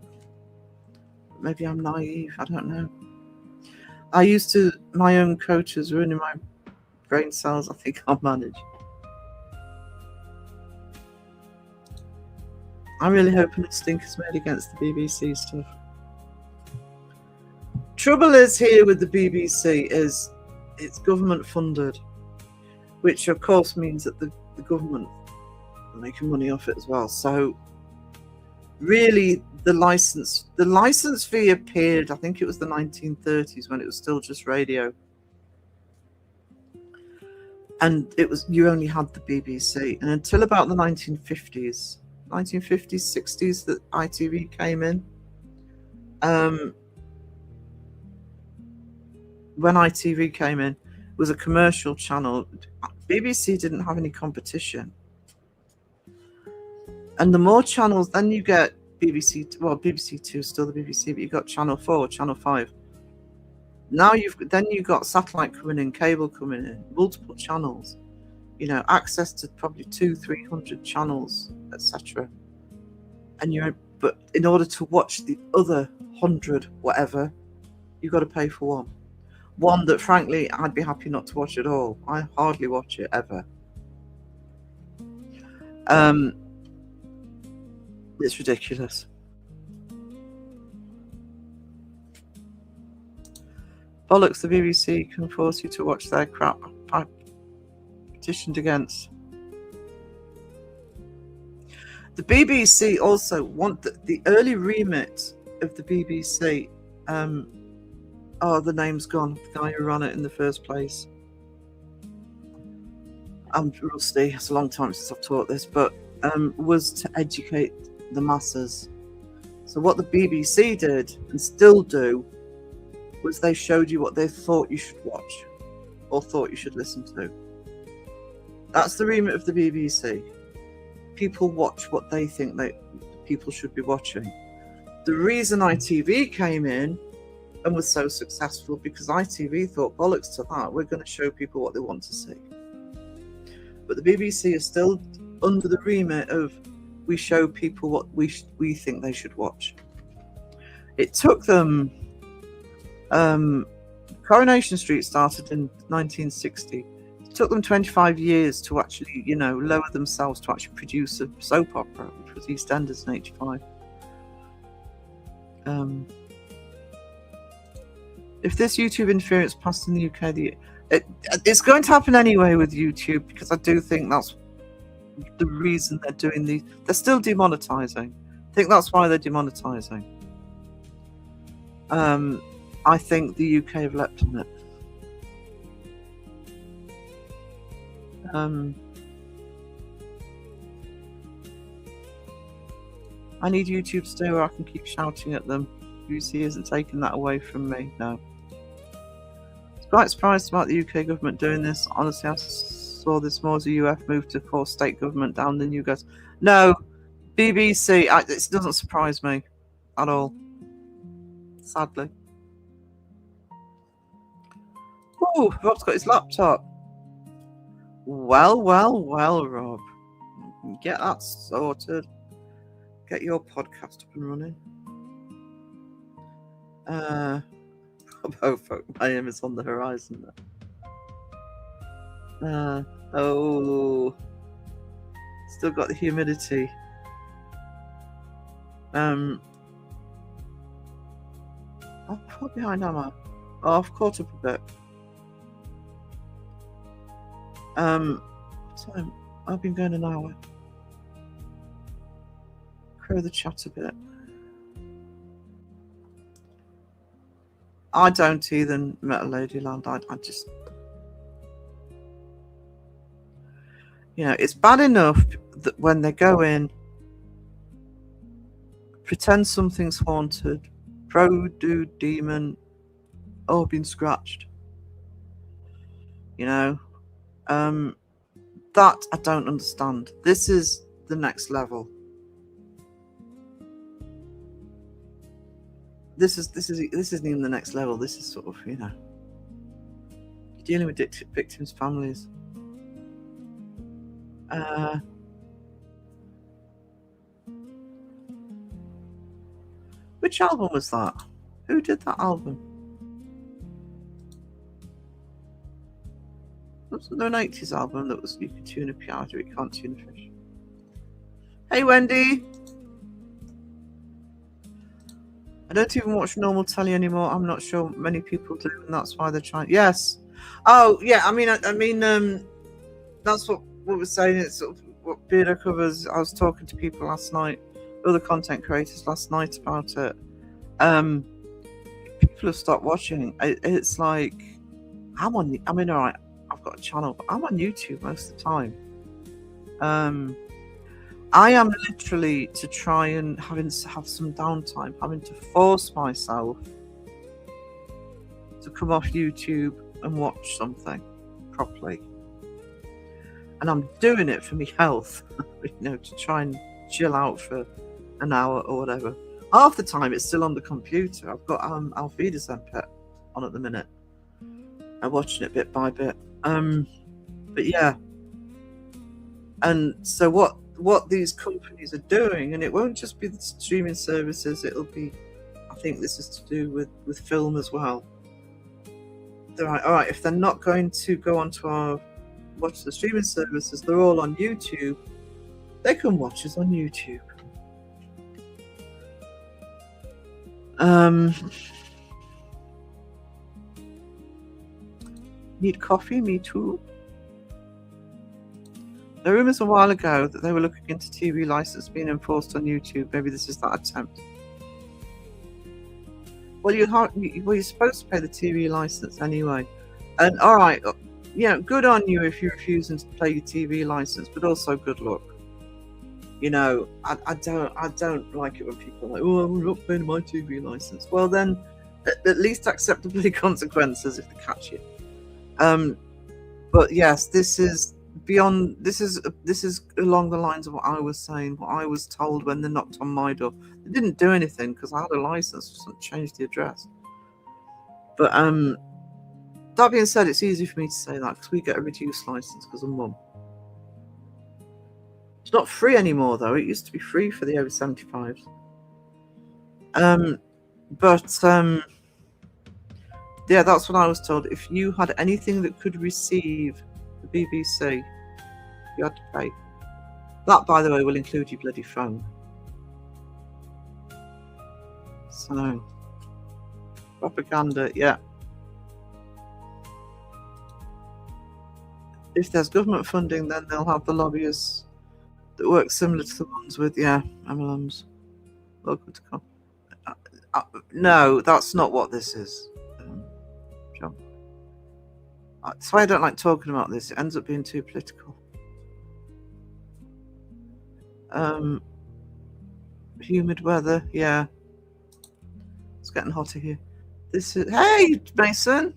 Maybe I'm naive. I don't know. I used to, my own coaches ruining my brain cells. I think I'll manage. I'm really hoping a stink is made against the BBC stuff. Trouble is here with the BBC is it's government funded, which of course means that the government are making money off it as well. So really the license fee appeared, I think it was the 1930s when it was still just radio. And it was, you only had the BBC. And until about the 1950s, 60s that ITV came in. When ITV came in, it was a commercial channel. BBC didn't have any competition. And the more channels, then you get BBC, well, BBC Two, still the BBC, but you've got Channel 4, Channel 5. Now you've got satellite coming in, cable coming in, multiple channels, you know, access to probably 200-300 channels, etc. And but in order to watch the other 100 whatever, you've got to pay for one that frankly I'd be happy not to watch at all. I hardly watch it ever. It's ridiculous. Bollocks, the BBC can force you to watch their crap. I petitioned against. The BBC also want the early remit of the BBC. Oh, the name's gone. The guy who ran it in the first place. I'm rusty. It's a long time since I've taught this, but was to educate the masses. So what the BBC did and still do was they showed you what they thought you should watch or thought you should listen to. That's the remit of the BBC. People watch what they think that people should be watching. The reason ITV came in and was so successful because ITV thought, bollocks to that, we're going to show people what they want to see. But the BBC is still under the remit of we show people what we think they should watch. It took them Coronation Street started in 1960. It took them 25 years to actually, you know, lower themselves to actually produce a soap opera, which was EastEnders in 85. If this YouTube interference passed in the UK, it's going to happen anyway with YouTube, because I do think that's the reason they're doing these. They're still demonetizing. I think that's why they're demonetizing. I think the UK have leapt on it. I need YouTube to stay where I can keep shouting at them. UC isn't taking that away from me. No. I was quite surprised about the UK government doing this. Honestly, I saw this more as a UF move to force state government down than you guys. No, BBC, it doesn't surprise me at all, sadly. Oh, Rob's got his laptop. Well, Rob. Get that sorted. Get your podcast up and running. Miami is on the horizon there. Still got the humidity. How far behind am I? Oh, I've caught up a bit. So I've been going an hour. Crow the chat a bit. I don't either, Metal Ladyland. I just, it's bad enough that when they go in, pretend something's haunted, dude, demon, been scratched. That I don't understand. This is the next level. This isn't even the next level. This is sort of, you're dealing with victims' families. Which album was that? Who did that album? Was there an 80s album that was you could tune a piano, but you can't tune a fish? Hey, Wendy. I don't even watch normal telly anymore. I'm not sure many people do, and that's why they're trying. Yes. Oh, yeah. I mean, that's what we're saying. It's sort of what Beardo covers. I was talking to people last night, other content creators last night about it. People have stopped watching. It's like all right. I've got a channel, but I'm on YouTube most of the time. I am literally to try and have some downtime, having to force myself to come off YouTube and watch something properly. And I'm doing it for my health, to try and chill out for an hour or whatever. Half the time it's still on the computer. I've got Alfida Zempet on at the minute. I'm watching it bit by bit. But yeah. And so what these companies are doing, and it won't just be the streaming services, it'll be, I think this is to do with film as well. They're like, all right, if they're not going to go onto watch the streaming services, they're all on YouTube, they can watch us on YouTube. Need coffee? Me too. There were rumours a while ago that they were looking into TV license being enforced on YouTube. Maybe this is that attempt. Well, you're supposed to pay the TV license anyway. And all right, good on you if you're refusing to pay your TV license, but also good luck. I don't like it when people are like, oh, I'm not paying my TV license. Well, then at least accept the bloody consequences if they catch you. But yes, this is beyond. This is along the lines of what I was saying, what I was told when they knocked on my door. They didn't do anything because I had a license, just changed the address. But that being said, it's easy for me to say that because we get a reduced license because of Mum. It's not free anymore though. It used to be free for the over 75s. Yeah, that's what I was told. If you had anything that could receive the BBC, you had to pay. That, by the way, will include your bloody phone. So, propaganda, yeah. If there's government funding, then they'll have the lobbyists that work similar to the ones with, MLMs. Local to come. No, that's not what this is. John. That's why I don't like talking about this. It ends up being too political. Humid weather, yeah. It's getting hotter here. Hey, Mason!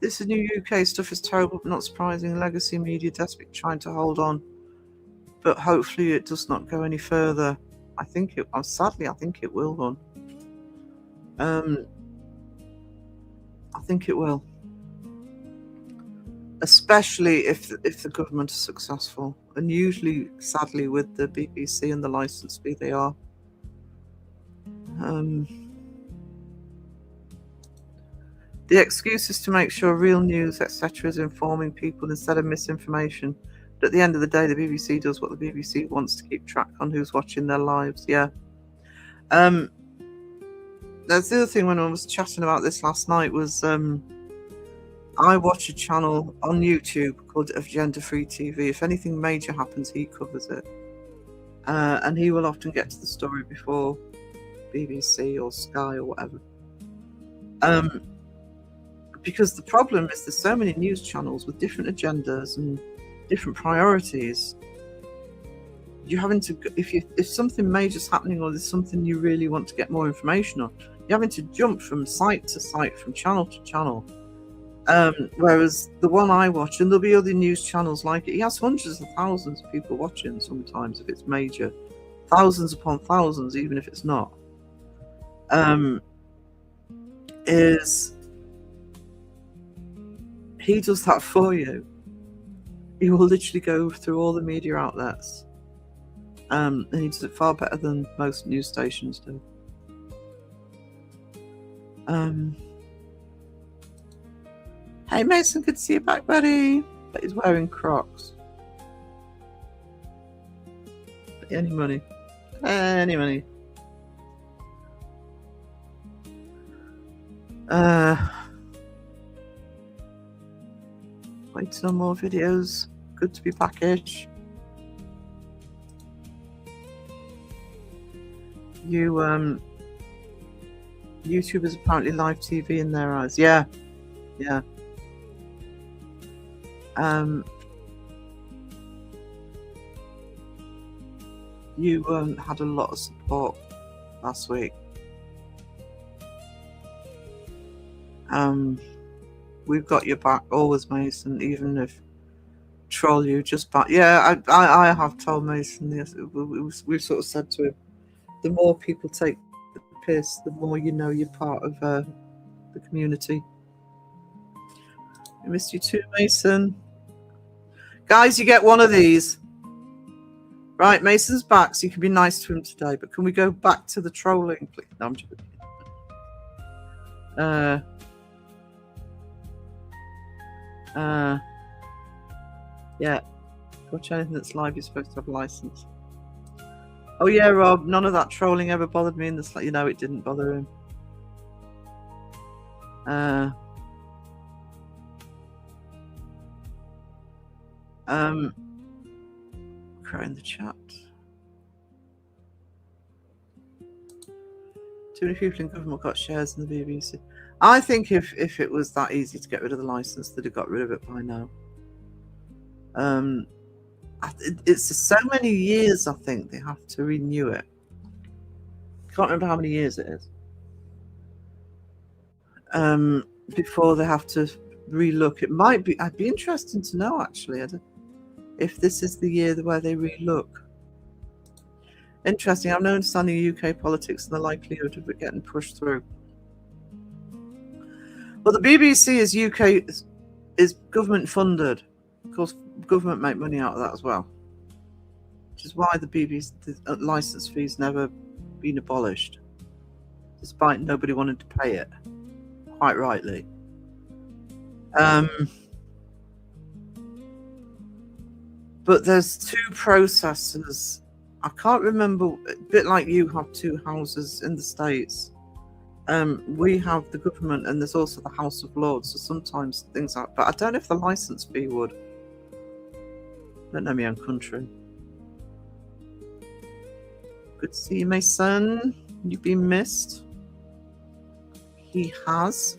This is new UK stuff is terrible, but not surprising. Legacy media desperate trying to hold on. but hopefully it does not go any further. Sadly, I think it will run. I think it will, especially if the government is successful, and usually, sadly, with the BBC and the license fee, they are. The excuse is to make sure real news, etc., is informing people instead of misinformation. But at the end of the day, the BBC does what the BBC wants to keep track on who's watching their lives. Yeah. That's the other thing when I was chatting about this last night was I watch a channel on YouTube called Agenda Free TV. If anything major happens, he covers it. And he will often get to the story before BBC or Sky or whatever. Because the problem is there's so many news channels with different agendas and different priorities. You're having to, if something major's happening or there's something you really want to get more information on, you're having to jump from site to site, from channel to channel. Whereas the one I watch, and there'll be other news channels like it, he has hundreds of thousands of people watching sometimes if it's major. Thousands upon thousands, even if it's not. He does that for you. He will literally go through all the media outlets. And he does it far better than most news stations do. Hey Mason, good to see you back, buddy. But he's wearing Crocs. Any money. Any money. Waiting on more videos. Good to be back-ish. YouTube is apparently live TV in their eyes. Yeah. You had a lot of support last week. We've got your back always, Mason, even if troll you just back. Yeah, I have told Mason this. We've sort of said to him, the more people take the piss, the more you know you're part of the community. I missed you too, Mason. Guys, you get one of these. Right, Mason's back, so you can be nice to him today. But can we go back to the trolling, please? No, I'm joking. Yeah. Watch anything that's live, you're supposed to have a license. Oh yeah, Rob, none of that trolling ever bothered me in this. You know, it didn't bother him. Crow in the chat. Too many people in government got shares in the BBC. I think if it was that easy to get rid of the license, they'd have got rid of it by now. It's so many years, I think they have to renew it. Can't remember how many years it is. Before they have to relook. It might be. I'd be interested to know actually. If this is the year where they relook. Interesting. I'm no understanding UK politics and the likelihood of it getting pushed through. Well, the BBC is government funded. Of course, government make money out of that as well. Which is why the BBC license fee's never been abolished, despite nobody wanting to pay it. Quite rightly. But there's two processes. I can't remember, a bit like you have two houses in the States. We have the government and there's also the House of Lords. So sometimes things like, but I don't know if the license fee would. I don't know my own country. Good to see you, my son. You've been missed. He has.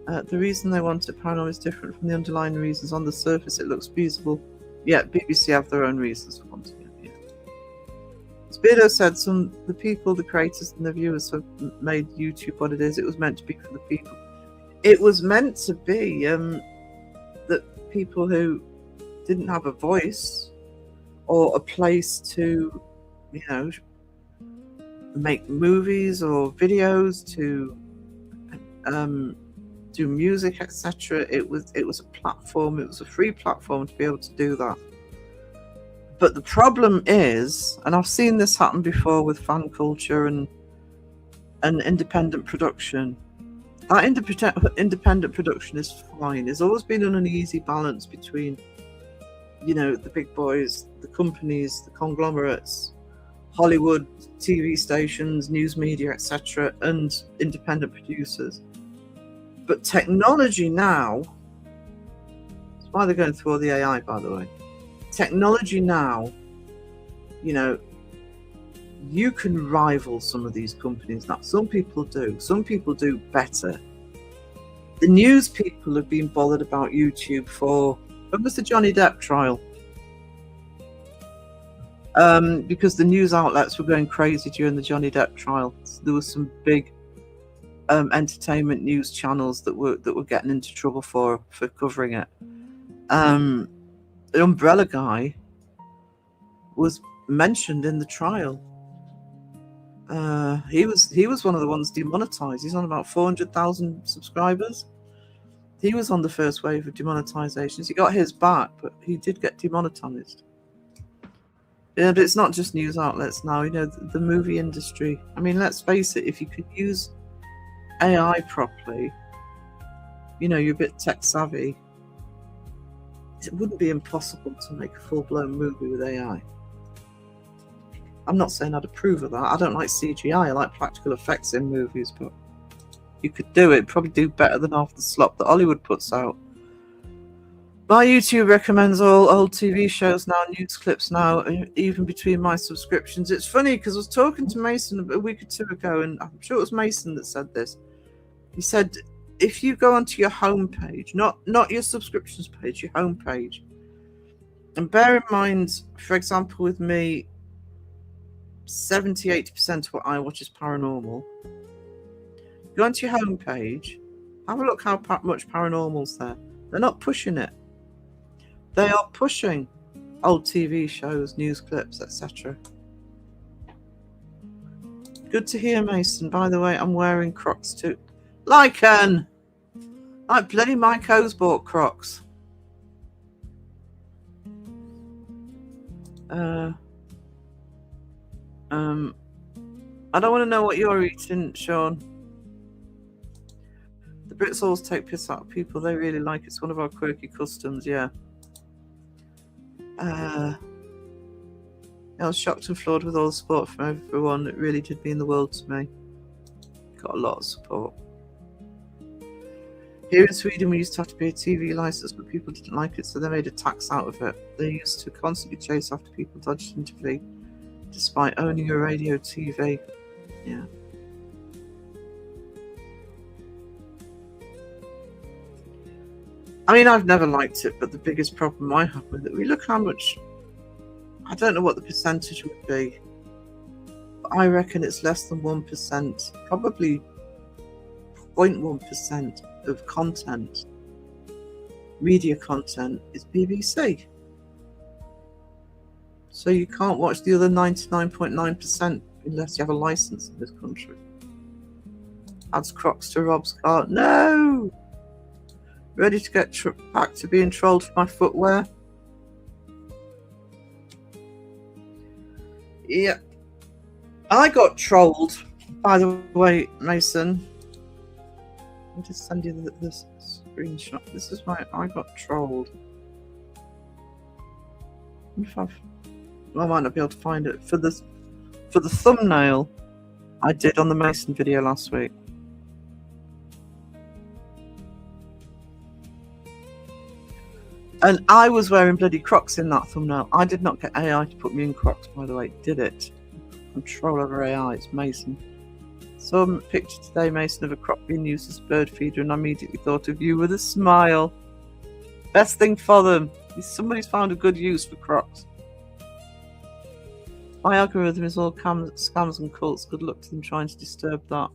The reason they want it paranormal is different from the underlying reasons. On the surface, it looks feasible. Yeah, BBC have their own reasons for wanting it. Yeah. Speedo said the people, the creators, and the viewers have made YouTube what it is. It was meant to be for the people. It was meant to be that people who didn't have a voice or a place to, make movies or videos, to do music, etc. It was a platform. It was a free platform to be able to do that. But the problem is, and I've seen this happen before with fan culture and independent production. That independent production is fine. There's always been an uneasy balance between, the big boys, the companies, the conglomerates, Hollywood, TV stations, news media, etc., and independent producers. But technology now, that's why they're going through all the AI, by the way. Technology now, you can rival some of these companies now. Some people do. Some people do better. The news people have been bothered about YouTube for, when was the Johnny Depp trial? Because the news outlets were going crazy during the Johnny Depp trial. So there were some big entertainment news channels that were getting into trouble for covering it. The Umbrella guy was mentioned in the trial. He was one of the ones demonetized. He's on about 400,000 subscribers. He was on the first wave of demonetizations. He got his back, but he did get demonetized. Yeah, but it's not just news outlets now. The movie industry. I mean, let's face it. If you could use AI properly, you're a bit tech savvy. It wouldn't be impossible to make a full-blown movie with AI. I'm not saying I'd approve of that. I don't like CGI. I like practical effects in movies, but you could do it. Probably do better than half the slop that Hollywood puts out. My YouTube recommends all old TV shows now, news clips now, even between my subscriptions. It's funny because I was talking to Mason a week or two ago, and I'm sure it was Mason that said this. He said, if you go onto your homepage, not your subscriptions page, your homepage, and bear in mind, for example, with me, 70-80% of what I watch is paranormal. Go onto your homepage, have a look how much paranormal's there. They're not pushing it. They are pushing old TV shows, news clips, etc. Good to hear, Mason. By the way, I'm wearing Crocs too. Like bloody Mike O's bought Crocs. I don't want to know what you're eating, Sean. The Brits always take piss out of people. They really like it. It's one of our quirky customs, yeah. I was shocked and floored with all the support from everyone. It really did mean the world to me. Got a lot of support. Here in Sweden, we used to have to pay a TV license, but people didn't like it, so they made a tax out of it. They used to constantly chase after people dodged into flee, despite owning a radio TV. Yeah. I mean, I've never liked it, but the biggest problem I have with it, we look how much, I don't know what the percentage would be, but I reckon it's less than 1%, probably 0.1% of content, media content, is BBC. So you can't watch the other 99.9% unless you have a license in this country. Adds Crocs to Rob's cart. No! Ready to get back to being trolled for my footwear? Yeah. I got trolled, by the way, Mason. I'll just send you this screenshot. This is why I got trolled. I might not be able to find it. For the thumbnail I did on the Mason video last week. And I was wearing bloody Crocs in that thumbnail. I did not get AI to put me in Crocs, by the way. Did it? Control over AI. It's Mason. Saw a picture today, Mason, of a croc being used as a bird feeder, and I immediately thought of you with a smile. Best thing for them. Somebody's found a good use for Crocs. My algorithm is all scams and cults. Good luck to them trying to disturb that.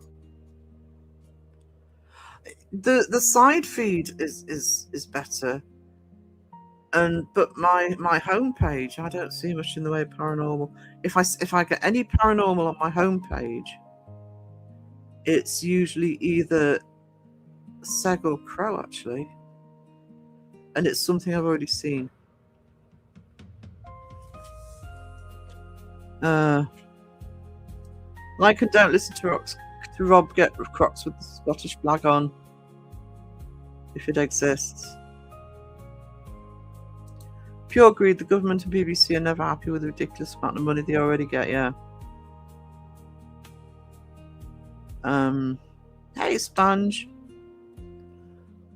The side feed is better. But my homepage, I don't see much in the way of paranormal. If I get any paranormal on my homepage, it's usually either Seg or Crow, actually, and it's something I've already seen. Like and don't listen to Rob get Crocs with the Scottish flag on, if it exists. Pure greed. The government and BBC are never happy with the ridiculous amount of money they already get. Yeah. Hey, Sponge.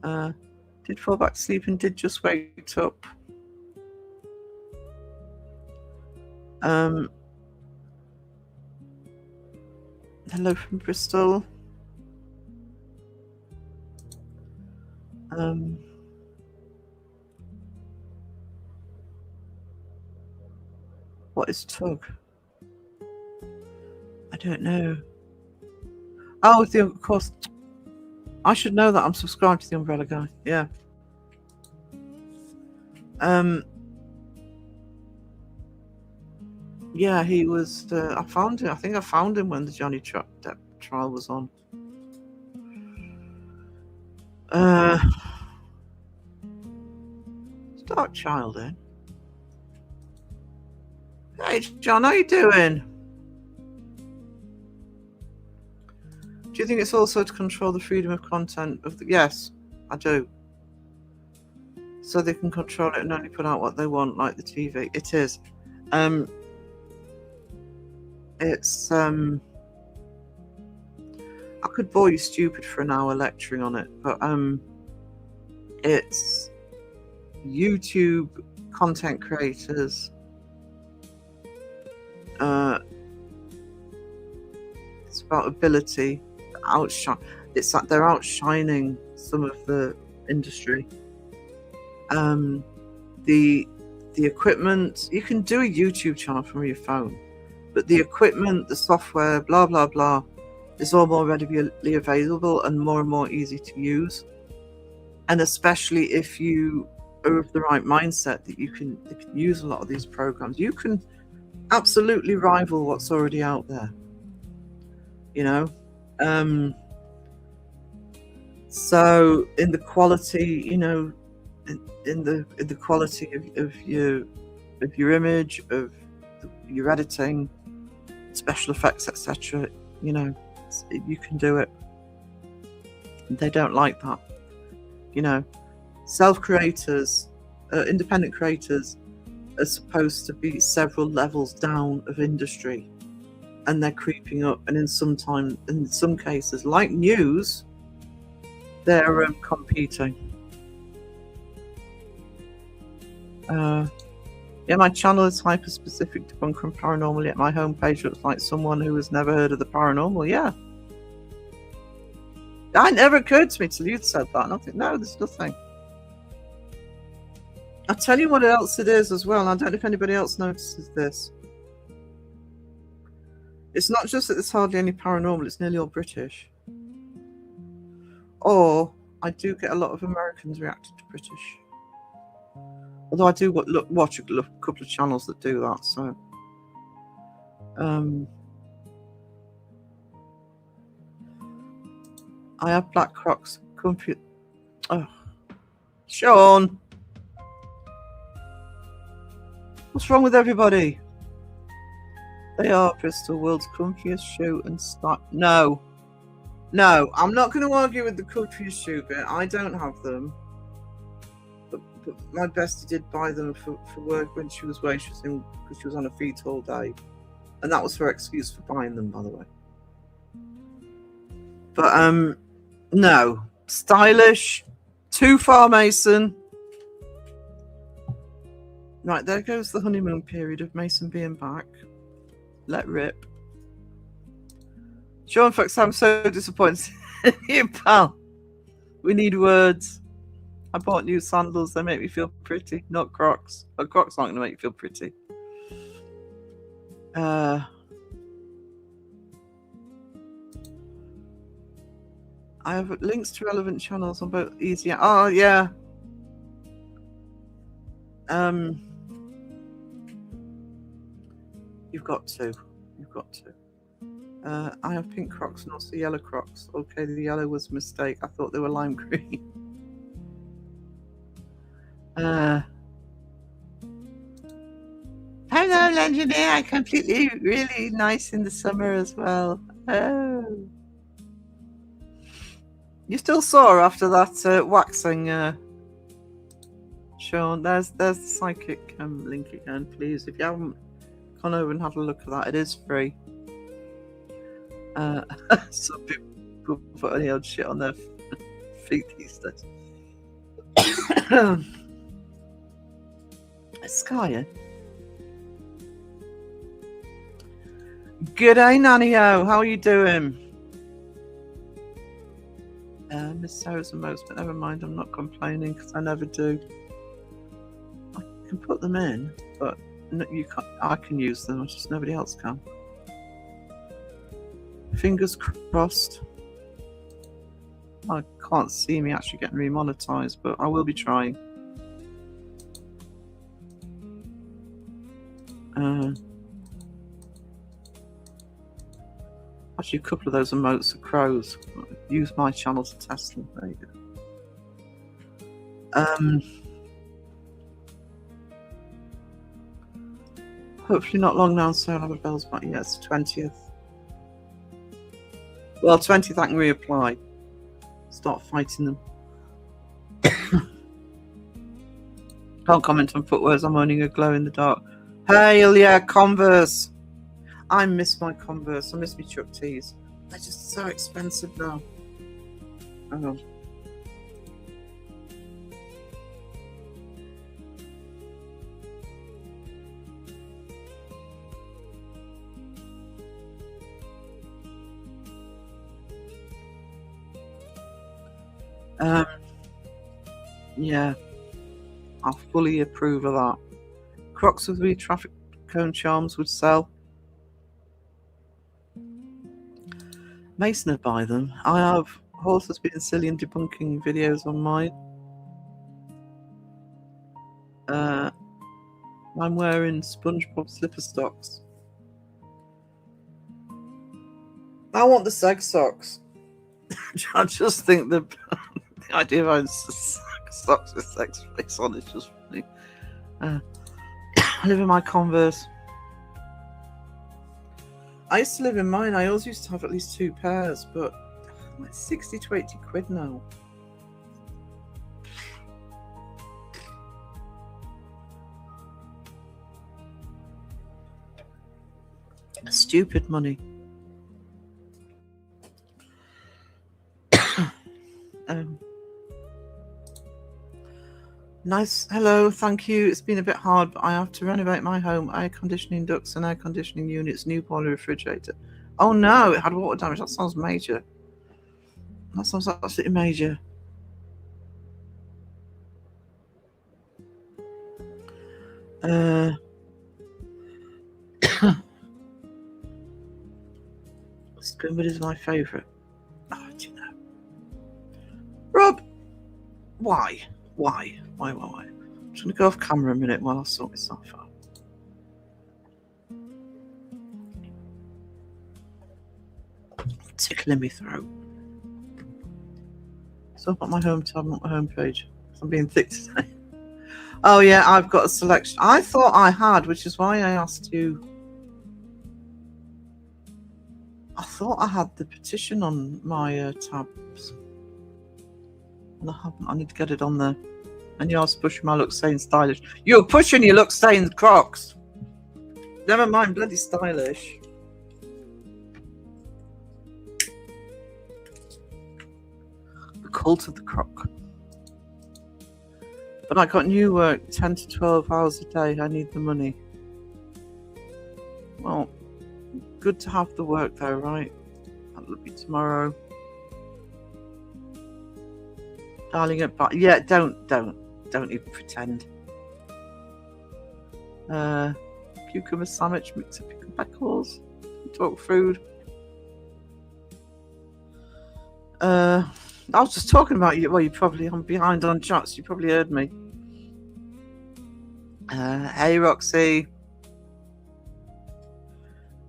Did fall back to sleep and did just wake up. Hello from Bristol. What is Tug? I don't know. Oh, of course. I should know that. I'm subscribed to the Umbrella Guy. Yeah. Yeah, he was. I found him. I think I found him when the Johnny Depp trial was on. Dark Child in. Hey, John, how you doing? Do you think it's also to control the freedom of content of the? Yes, I do. So they can control it and only put out what they want, like the TV. It is. It's I could bore you stupid for an hour lecturing on it, but it's YouTube content creators. It's about ability to outshine. It's like they're outshining some of the industry. The equipment, you can do a YouTube channel from your phone, but the equipment, the software, blah blah blah, is all more readily available and more easy to use. And especially if you are of the right mindset, that you can use a lot of these programs, you can absolutely rival what's already out there. You know, so in the quality, you know, in the quality of your image, of your editing, special effects, etc. You know, you can do it. They don't like that. You know, self-creators, independent creators are supposed to be several levels down of industry, and they're creeping up. And in some cases, like news, they're competing. Yeah, my channel is hyper-specific to bunker and paranormal, yet my homepage looks like someone who has never heard of the paranormal. Yeah. It never occurred to me till you said that. And I think, no, there's nothing. I'll tell you what else it is as well. And I don't know if anybody else notices this. It's not just that there's hardly any paranormal, it's nearly all British. Or I do get a lot of Americans reacting to British. Although I do watch a couple of channels that do that, so I have black Crocs. Comfy. Oh, Sean, what's wrong with everybody? They are Bristol, world's comfiest shoe and style. No, I'm not going to argue with the comfiest shoe bit. I don't have them. But my bestie did buy them for work when she was waitressing because she was on her feet all day. And that was her excuse for buying them, by the way. But, no. Stylish. Too far, Mason. Right, there goes the honeymoon period of Mason being back. Let rip. Sean Fox, I'm so disappointed in you, pal. We need words. I bought new sandals. They make me feel pretty, not Crocs. But Crocs aren't going to make you feel pretty. I have links to relevant channels on both easy. Oh, yeah. You've got to. You've got to. I have pink Crocs and also yellow Crocs. Okay, the yellow was a mistake. I thought they were lime green. Hello, Engineer. Completely, really nice in the summer as well. Oh. You still sore after that waxing, Sean? There's the psychic link again, please. If you haven't gone over and had a look at that, it is free. Some people put any old shit on their feet these days. Skye. G'day, Nanny-O. How are you doing? Miss Sarah's the most, but never mind. I'm not complaining because I never do. I can put them in, but no, you can't. I can use them. It's just nobody else can. Fingers crossed. I can't see me actually getting remonetized, but I will be trying. Actually, a couple of those emotes are crows. Use my channel to test them. There you go. Hopefully not long now, so I'll have a bells back. Yeah, it's the 20th. Well, 20th I can reapply. Start fighting them. Can't comment on footwears. I'm owning a glow in the dark. Hail, yeah, Converse. I miss my Converse. I miss my Chuck Tees. They're just so expensive now. Hang on. Yeah, I fully approve of that. Crocs with weird traffic cone charms would sell. Mason would buy them. I have horses being silly and debunking videos on mine. I'm wearing SpongeBob slipper socks. I want the seg socks. I just think the idea of having socks with sex face on is just funny. I live in my Converse. I used to live in mine. I always used to have at least 2 pairs, but like 60 to 80 quid now. Stupid money. Nice. Hello, thank you. It's been a bit hard, but I have to renovate my home. Air conditioning ducts and air conditioning units, new boiler, refrigerator. Oh no, it had water damage. That sounds major. That sounds absolutely major. Squidward is my favourite. Oh, do you know? Rob! Why? I'm just going to go off camera a minute while I sort myself out. Tickling my throat. So I've got my home tab, not my home page. I'm being thick today. Oh yeah, I've got a selection. I thought I had, which is why I asked you. I thought I had the petition on my tabs. And I haven't. I need to get it on there. And yours pushing my look saying stylish. You're pushing your look saying Crocs. Never mind, bloody stylish. The cult of the Croc. But I got new work 10 to 12 hours a day. I need the money. Well, good to have the work though, right? That'll be tomorrow. Darling, but yeah, don't even pretend. Cucumber sandwich, mix of pickled pickles, talk food. I was just talking about you. Well, I'm behind on chats. You probably heard me. Hey Roxy.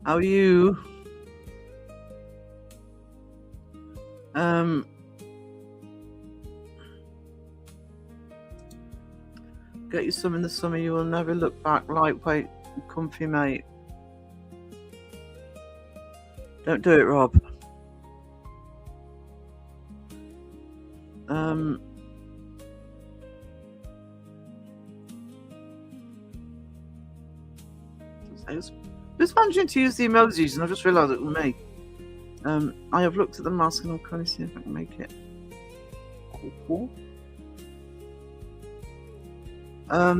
How are you? Get you some in the summer, you will never look back. Lightweight and comfy, mate. Don't do it, Rob. Just managing to use the emojis, and I just realised it was me. I have looked at the mask and I'm trying to see if I can make it cool. I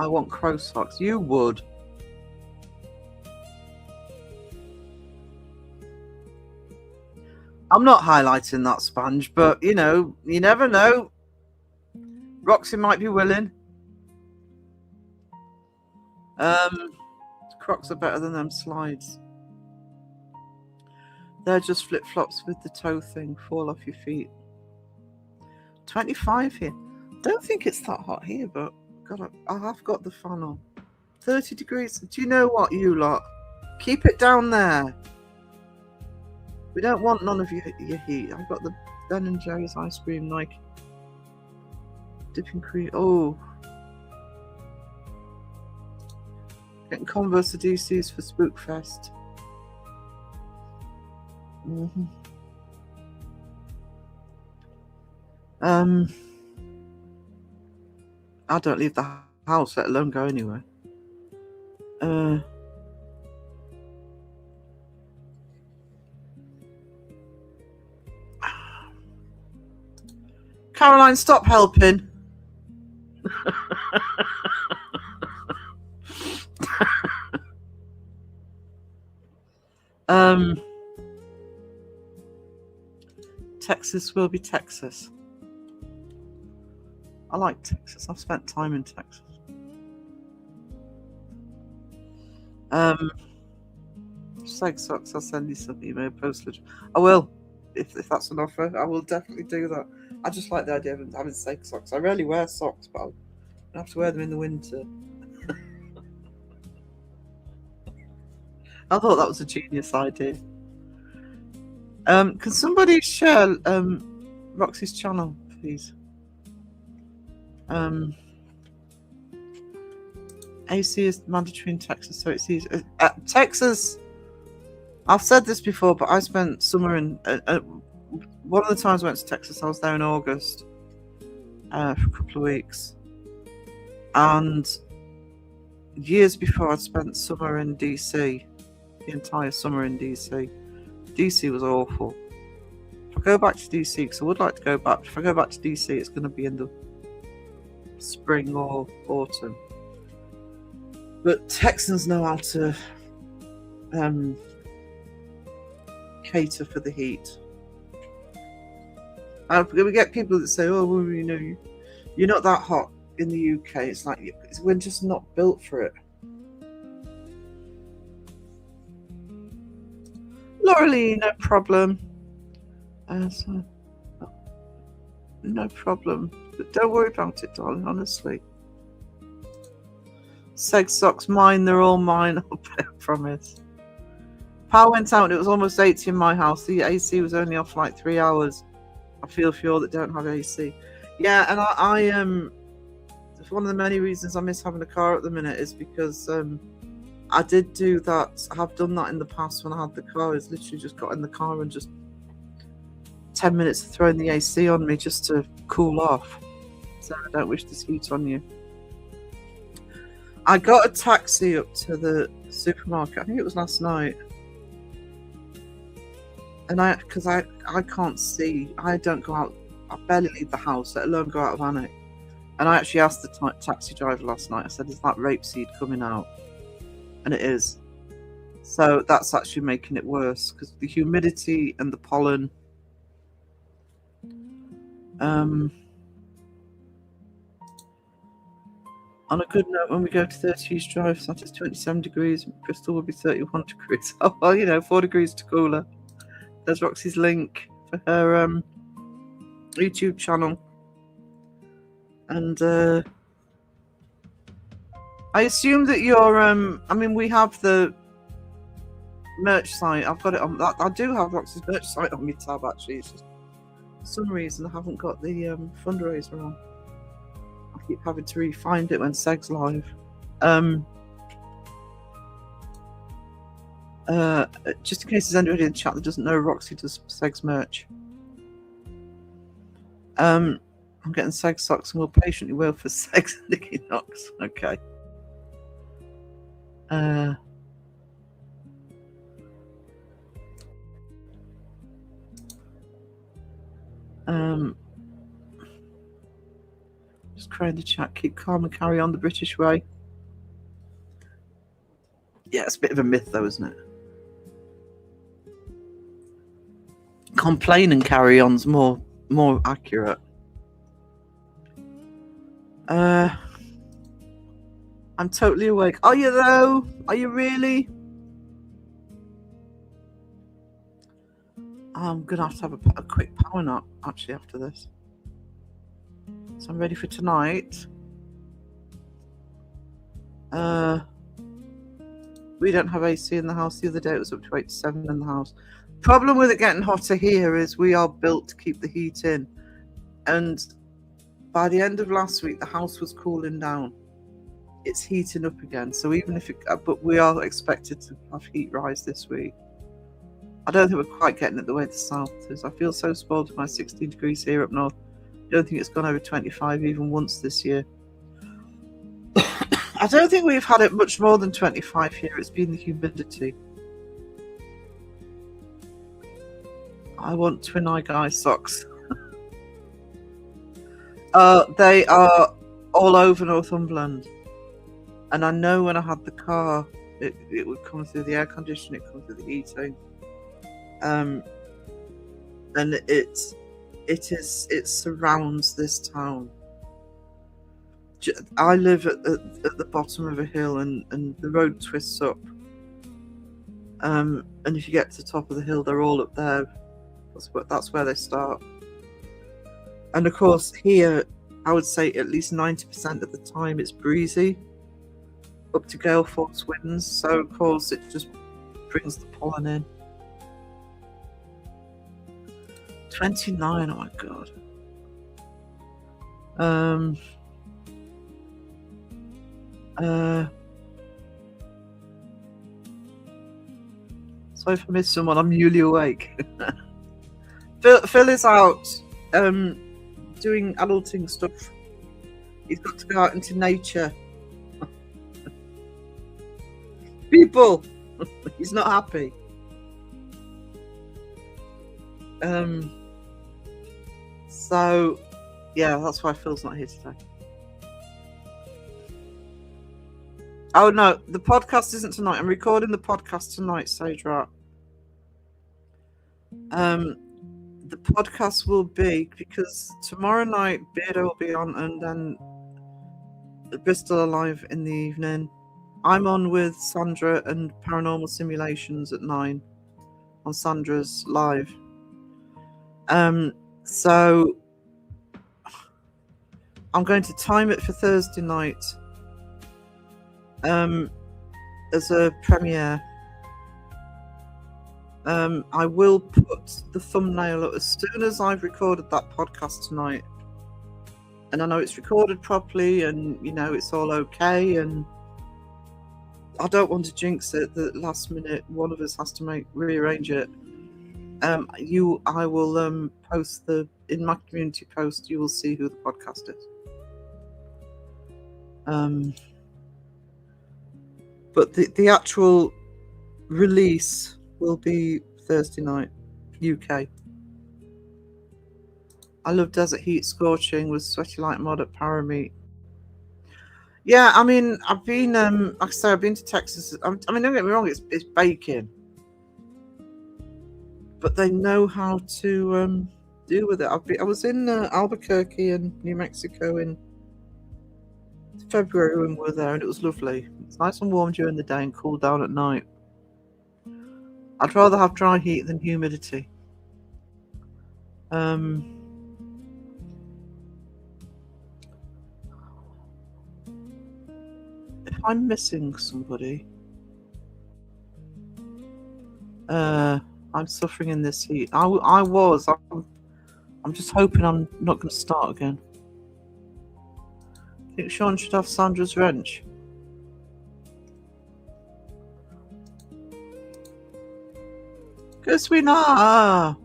want crow socks. You would. I'm not highlighting that sponge, but you know, you never know. Roxy might be willing. Crocs are better than them slides. They're just flip-flops with the toe thing. Fall off your feet. 25 here. Don't think it's that hot here, but God, I have got the fan on. 30 degrees. Do you know what, you lot? Keep it down there. We don't want none of your heat. I've got the Ben & Jerry's ice cream, like dipping cream. Oh. Getting Converse to DC's for Spookfest. I don't leave the house, let alone go anywhere. Caroline, stop helping. Texas will be Texas. I like Texas. I've spent time in Texas. Seg socks. I'll send you some email postage. I will, if that's an offer. I will definitely do that. I just like the idea of having seg socks. I rarely wear socks, but I have to wear them in the winter. I thought that was a genius idea. Can somebody share Roxy's channel, please? AC is mandatory in Texas, so it's easy. Texas, I've said this before, but I spent summer in... one of the times I went to Texas, I was there in August for a couple of weeks. And years before, I'd spent summer in DC, the entire summer in DC. DC was awful. If I go back to DC, because I would like to go back, if I go back to DC, it's going to be in the spring or autumn. But Texans know how to cater for the heat. We get people that say, "Oh, well, you know, you're not that hot in the UK." It's like we're just not built for it. Laurelie, no problem. No problem. But don't worry about it, darling, honestly. Seg socks, mine, they're all mine, I promise. Power went out and it was almost 80 in my house. The AC was only off like 3 hours. I feel for you all that don't have AC. Yeah, and I one of the many reasons I miss having a car at the minute is because I did do that. I have done that in the past when I had the car. Is literally just got in the car and just 10 minutes of throwing the AC on me just to cool off. So I don't wish this heat on you. I got a taxi up to the supermarket. I think it was last night. And because I can't see, I don't go out, I barely leave the house, let alone go out of Annick. And I actually asked the taxi driver last night, I said, is that rapeseed coming out? And it is. So that's actually making it worse because the humidity and the pollen. On a good note, when we go to 30 East Drive, that is 27 degrees. Bristol will be 31 degrees. Oh, well, 4 degrees to cooler. There's Roxy's link for her YouTube channel. And I assume that you're I mean, we have the merch site. I've got it on that. I do have Roxy's merch site on my tab actually. It's just for some reason I haven't got the fundraiser on. I keep having to re-find it when Seg's live. Just in case there's anybody in the chat that doesn't know, Roxy does Seg's merch. I'm getting Seg socks and we'll patiently wait for Seg's Nicky Knocks. Okay. Just crying the chat. Keep calm and carry on the British way. Yeah, it's a bit of a myth, though, isn't it? Complain and carry on's more accurate. I'm totally awake. Are you though? Are you really? I'm gonna have to have a quick power nap actually after this. So I'm ready for tonight. We don't have AC in the house. The other day it was up to 87 in the house. Problem with it getting hotter here is we are built to keep the heat in, and by the end of last week the house was cooling down. It's heating up again, so even if it, but we are expected to have heat rise this week. I don't think we're quite getting it the way the south is. I feel so spoiled with my 16 degrees here up north. I don't think it's gone over 25 even once this year. I don't think we've had it much more than 25 here. It's been the humidity. I want twin eye guy socks. They are all over Northumberland. And I know when I had the car, it would come through the air conditioning, it come through the heating. And it surrounds this town. I live at the bottom of a hill, and the road twists up. And if you get to the top of the hill, they're all up there. That's where they start. And of course, here, I would say at least 90% of the time it's breezy, up to gale force winds. So of course, it just brings the pollen in. 29, oh my god. So if I miss someone, I'm newly awake. Phil is out doing adulting stuff. He's got to go out into nature. People, he's not happy. So yeah, that's why Phil's not here today. Oh no, the podcast isn't tonight. I'm recording the podcast tonight, Sage Rat. The podcast will be, because tomorrow night Beardo will be on, and then Bristol Alive in the evening. I'm on with Sandra and Paranormal Simulations at 9 on Sandra's live. So I'm going to time it for Thursday night as a premiere. I will put the thumbnail up as soon as I've recorded that podcast tonight, and I know it's recorded properly, and you know it's all okay, and I don't want to jinx it. The last minute one of us has to rearrange it. I will post in my community post. You will see who the podcast is. But the actual release will be Thursday night, UK. I love desert heat, scorching with sweaty like mod at Parameet. Yeah, I mean, I've been, like I say, I've been to Texas. I mean, don't get me wrong, it's baking. But they know how to deal with it. I was in Albuquerque and New Mexico in February when we were there, and it was lovely. It's nice and warm during the day and cool down at night. I'd rather have dry heat than humidity. if I'm missing somebody, I'm suffering in this heat. I was. I'm just hoping I'm not going to start again. I think Sean should have Sandra's wrench. Guess we not.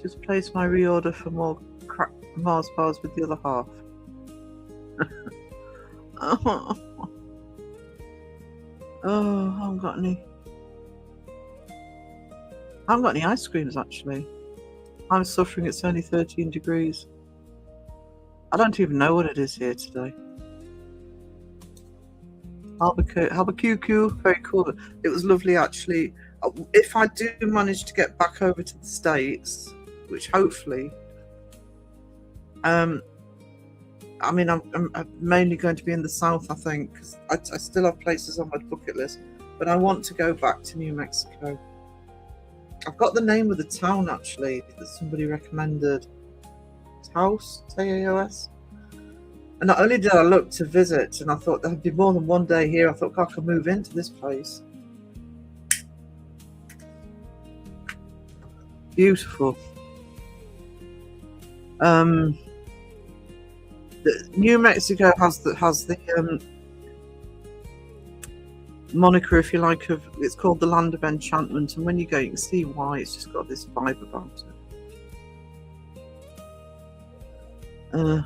Just place my reorder for more Mars bars with the other half. Oh, I haven't got any. I haven't got any ice creams actually. I'm suffering. It's only 13 degrees. I don't even know what it is here today. Albuquerque, very cool. It was lovely actually. If I do manage to get back over to the States, which hopefully, I mean, I'm mainly going to be in the South, I think, because I still have places on my bucket list, but I want to go back to New Mexico. I've got the name of the town actually that somebody recommended. Taos, Taos. And not only did I look to visit, and I thought there'd be more than one day here, I thought, God, I could move into this place. Beautiful. New Mexico has the moniker, if you like, of it's called the Land of Enchantment, and when you go, you can see why. It's just got this vibe about it.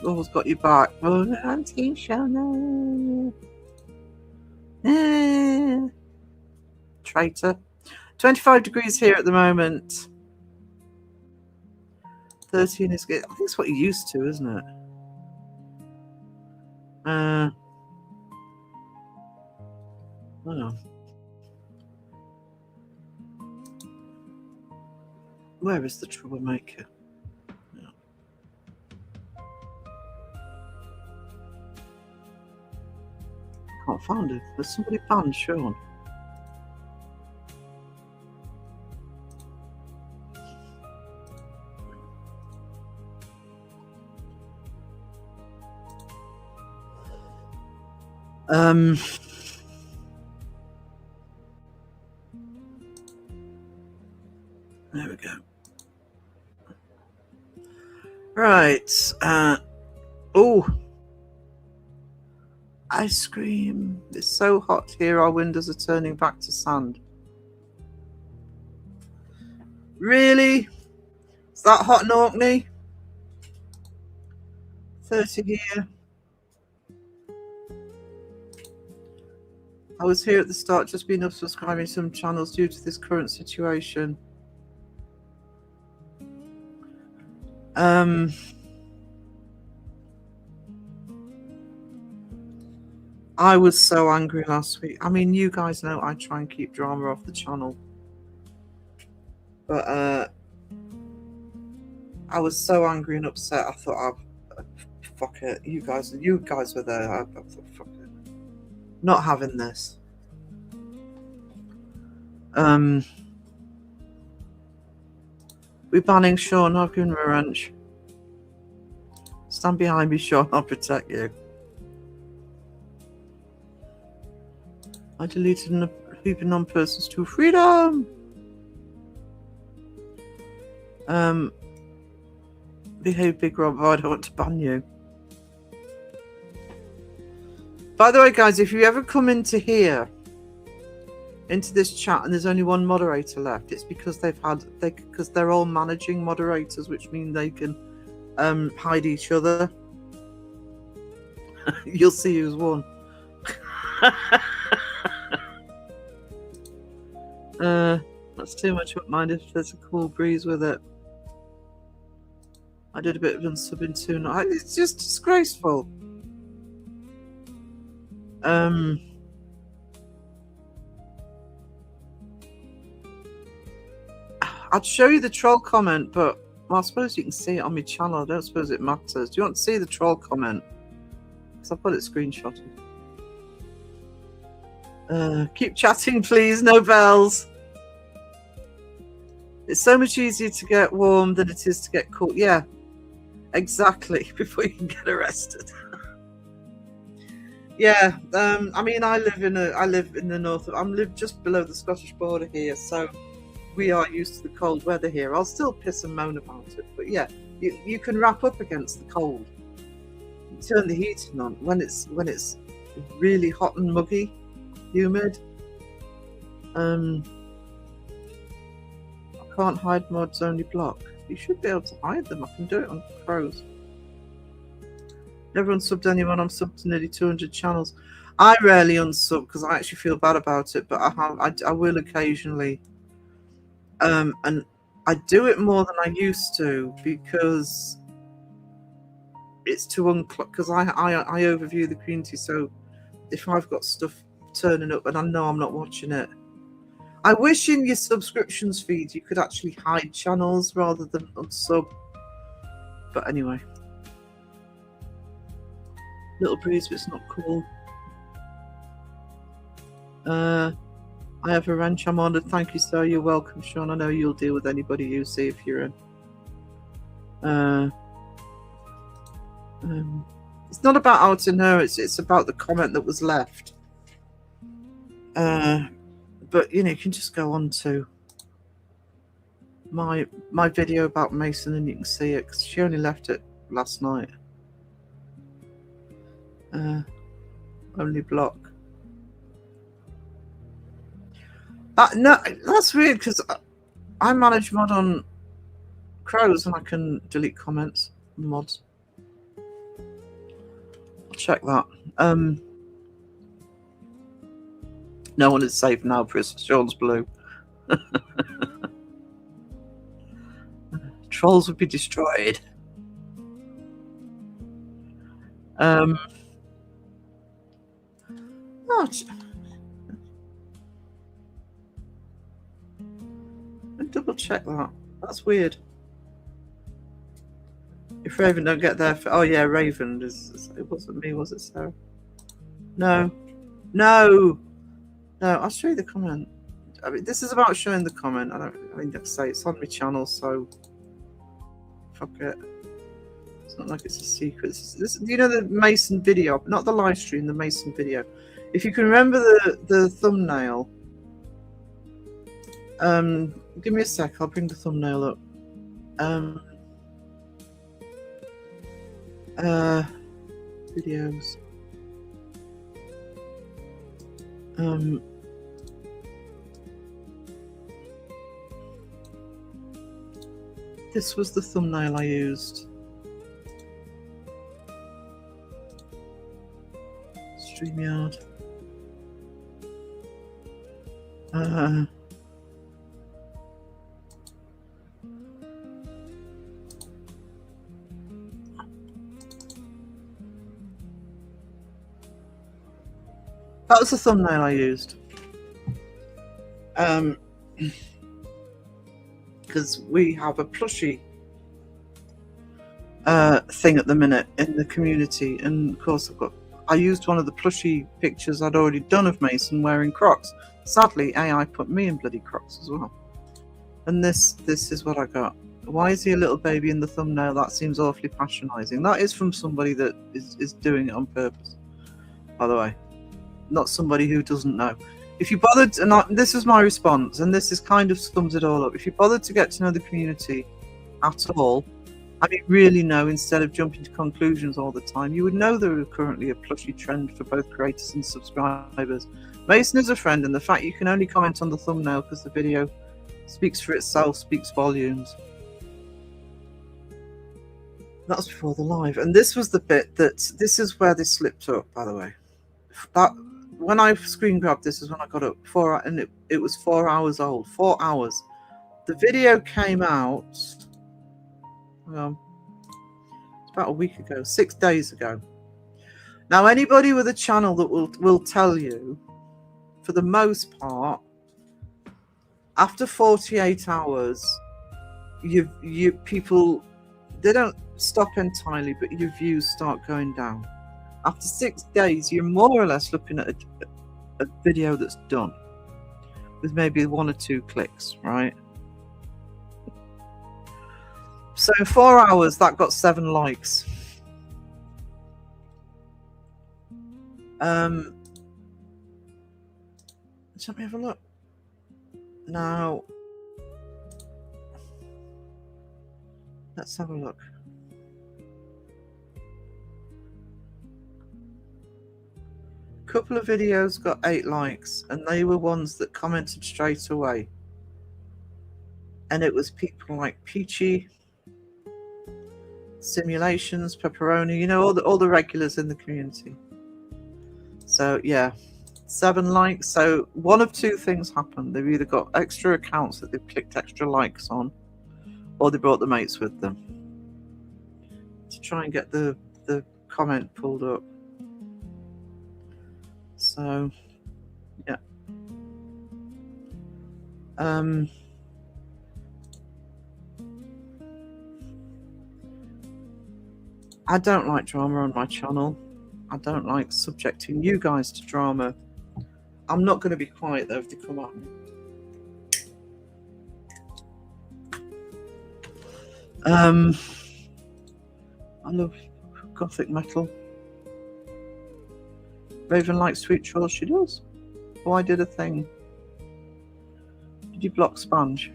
Always got your back. Oh, Auntie Shona. Traitor. 25 degrees here at the moment. 13 is good. I think it's what you're used to, isn't it? I don't know. Where is the troublemaker? Yeah. Can't find it. There's somebody banned Sean. There we go. Right. Oh, ice cream. It's so hot here. Our windows are turning back to sand. Really? Is that hot in Orkney? 30 here. I was here at the start, just been unsubscribing some channels due to this current situation. I was so angry last week. I mean, you guys know I try and keep drama off the channel. But I was so angry and upset. I thought, fuck it. You guys were there. I thought, fuck it. Not having this. We're banning Sean. I've given him a wrench. Stand behind me, Sean. I'll protect you. I deleted a heap of non-persons to freedom. Behave, Big Rob. I don't want to ban you. By the way, guys, if you ever come into here, into this chat, and there's only one moderator left, it's because because they're all managing moderators, which means they can hide each other. You'll see who's won. That's too much up mind if there's a cool breeze with it. I did a bit of unsubbing too. It's just disgraceful. I'd show you the troll comment, but well, I suppose you can see it on my channel. I don't suppose it matters. Do you want to see the troll comment? Because I've got it screenshotted. Keep chatting, please. No bells. It's so much easier to get warm than it is to get cold. Yeah, exactly. Before you can get arrested. Yeah. I mean, I live in the north. I live just below the Scottish border here, so we are used to the cold weather here. I'll still piss and moan about it, but yeah, you can wrap up against the cold. You turn the heating on when it's really hot and muggy, humid. I can't hide mods, only block. You should be able to hide them. I can do it on Crows. Never unsubbed anyone. I'm subbed to nearly 200 channels. I rarely unsub because I actually feel bad about it, but I will occasionally. And I do it more than I used to because it's too unclogged. Because I overview the community, so if I've got stuff turning up and I know I'm not watching it, I wish in your subscriptions feed you could actually hide channels rather than unsub. But anyway, little breeze, but it's not cool. I have a ranch I'm on. Thank you, sir. You're welcome, Sean. I know you'll deal with anybody you see if you're in. It's not about outing her. It's about the comment that was left. But you know, you can just go on to my video about Mason, and you can see it because she only left it last night. Only block. No, that's weird because I manage mod on Crows and I can delete comments and mods. I'll check that. No one is safe now, Chris. Sean's blue. Trolls would be destroyed. Oh, double check that. That's weird. If Raven don't get there, oh yeah, Raven is. It wasn't me, was it, Sarah? No. I'll show you the comment. I mean, this is about showing the comment. I mean, like I say, it's on my channel, so fuck it. It's not like it's a secret. This, you know, the Mason video, not the live stream, the Mason video. If you can remember the thumbnail, give me a sec. I'll bring the thumbnail up. Videos. This was the thumbnail I used. StreamYard. That was the thumbnail I used. Because we have a plushie thing at the minute in the community, and of course I used one of the plushie pictures I'd already done of Mason wearing Crocs. Sadly, AI put me in bloody Crocs as well. And this is what I got. Why is he a little baby in the thumbnail? That seems awfully patronising. That is from somebody that is doing it on purpose, by the way. Not somebody who doesn't know. If you bothered, and this is my response, and this is kind of sums it all up. If you bothered to get to know the community at all, I mean, really know, instead of jumping to conclusions all the time, you would know there is currently a plushie trend for both creators and subscribers. Mason is a friend, and the fact you can only comment on the thumbnail because the video speaks for itself, speaks volumes. That was before the live, and this was the bit this is where they slipped up, by the way. That when I screen grabbed this is when I got up and it was 4 hours old. 4 hours. The video came out it's about a week ago, 6 days ago. Now anybody with a channel that will tell you, for the most part, after 48 hours, you people, they don't stop entirely, but your views start going down. After 6 days, you're more or less looking at a video that's done with maybe 1 or 2 clicks, right? So in 4 hours, that got 7 likes. Let me have a look. Now, let's have a look. A couple of videos got 8 likes, and they were ones that commented straight away. And it was people like Peachy, Simulations, Pepperoni, you know, all the regulars in the community. So yeah, 7 likes. So one of 2 things happened. They've either got extra accounts that they've clicked extra likes on, or they brought the mates with them to try and get the comment pulled up. So yeah. I don't like drama on my channel. I don't like subjecting you guys to drama. I'm not going to be quiet though if they come at me. I love gothic metal. Raven likes sweet chores. She does. Oh, I did a thing. Did you block Sponge?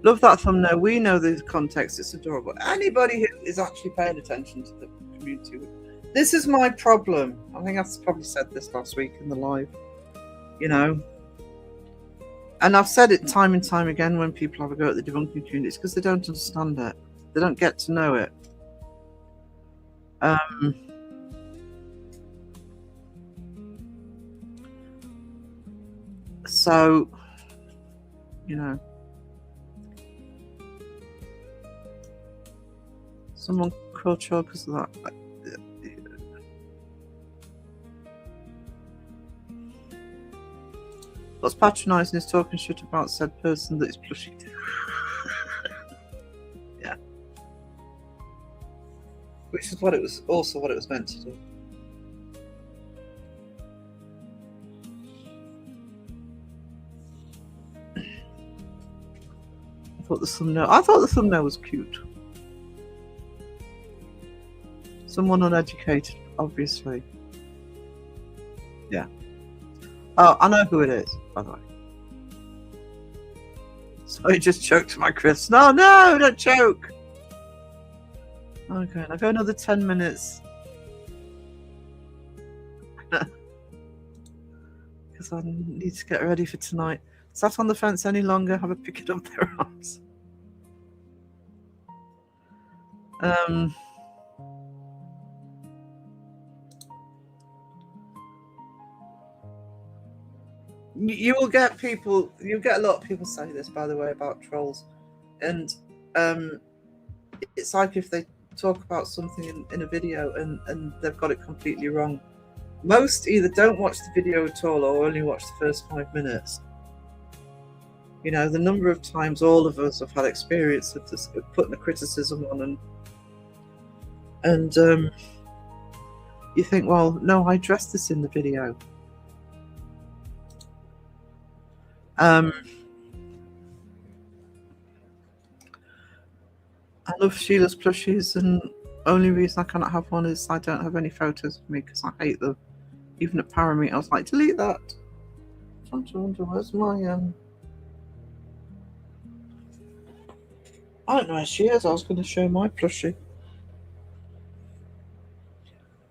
Love that thumbnail. We know the context. It's adorable. Anybody who is actually paying attention to the community. This is my problem. I think I probably said this last week in the live. You know. And I've said it time and time again when people have a go at the debunking community. It's because they don't understand it. They don't get to know it. So, you know. Someone called Chor because of that. What's patronising is talking shit about said person that is plushing. Yeah. Which is what it was, also what it was meant to do. I thought the thumbnail was cute. Someone uneducated, obviously. Yeah. Oh, I know who it is, by the way. So he just choked my crisps. No, don't choke. Okay, I'll go another 10 minutes. Because I need to get ready for tonight. Sat on the fence any longer, have a pick it up their arms. You will get people, you'll get a lot of people say this, by the way, about trolls. And it's like if they talk about something in a video and they've got it completely wrong. Most either don't watch the video at all or only watch the first 5 minutes. You know, the number of times all of us have had experience of this, of putting a criticism on and you think, well, no, I addressed this in the video. I love Sheila's plushies, and only reason I cannot have one is I don't have any photos of me because I hate them. Even at Parameet, I was like, delete that. I'm trying to wonder where's my I don't know where she is. I was going to show my plushie.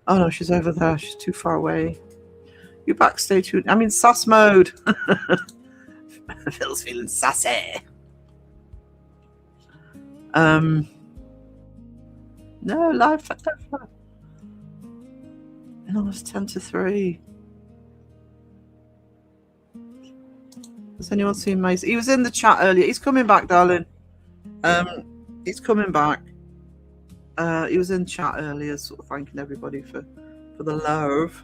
Oh no, she's over there. She's too far away. You backstage? I'm in sass mode. Phil's feeling sassy. No, live. No, it's 10 to 3. Has anyone seen Mace? He was in the chat earlier. He's coming back, darling. He's coming back. He was in chat earlier, sort of thanking everybody for the love.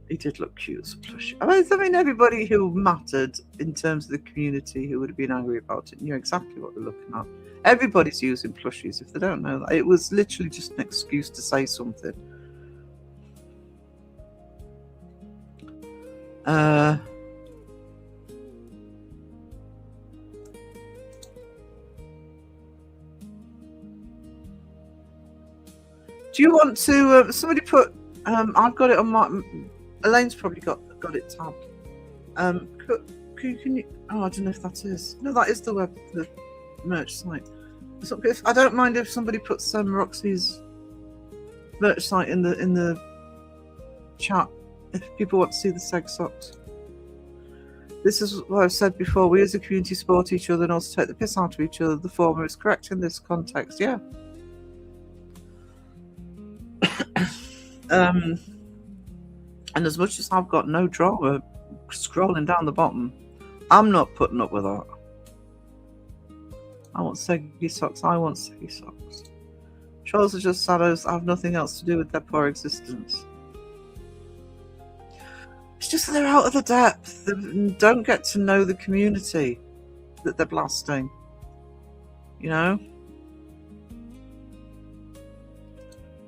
He did look cute as a plush. I mean, everybody who mattered in terms of the community who would have been angry about it knew exactly what they're looking at. Everybody's using plushies if they don't know that. It was literally just an excuse to say something. Do you want to? Somebody put. I've got it on my. Elaine's probably got it tabbed. Can you? Oh, I don't know if that is. No, that is the merch site. I don't mind if somebody puts Roxy's merch site in the chat if people want to see the seg socks. This is what I've said before. We as a community support each other and also take the piss out of each other. The former is correct in this context. Yeah. And as much as I've got no drama scrolling down the bottom, I'm not putting up with that. I want seggy socks. I want seggy socks. Trolls are just shadows. I have nothing else to do with their poor existence. It's just they're out of the depth. They don't get to know the community that they're blasting. You know?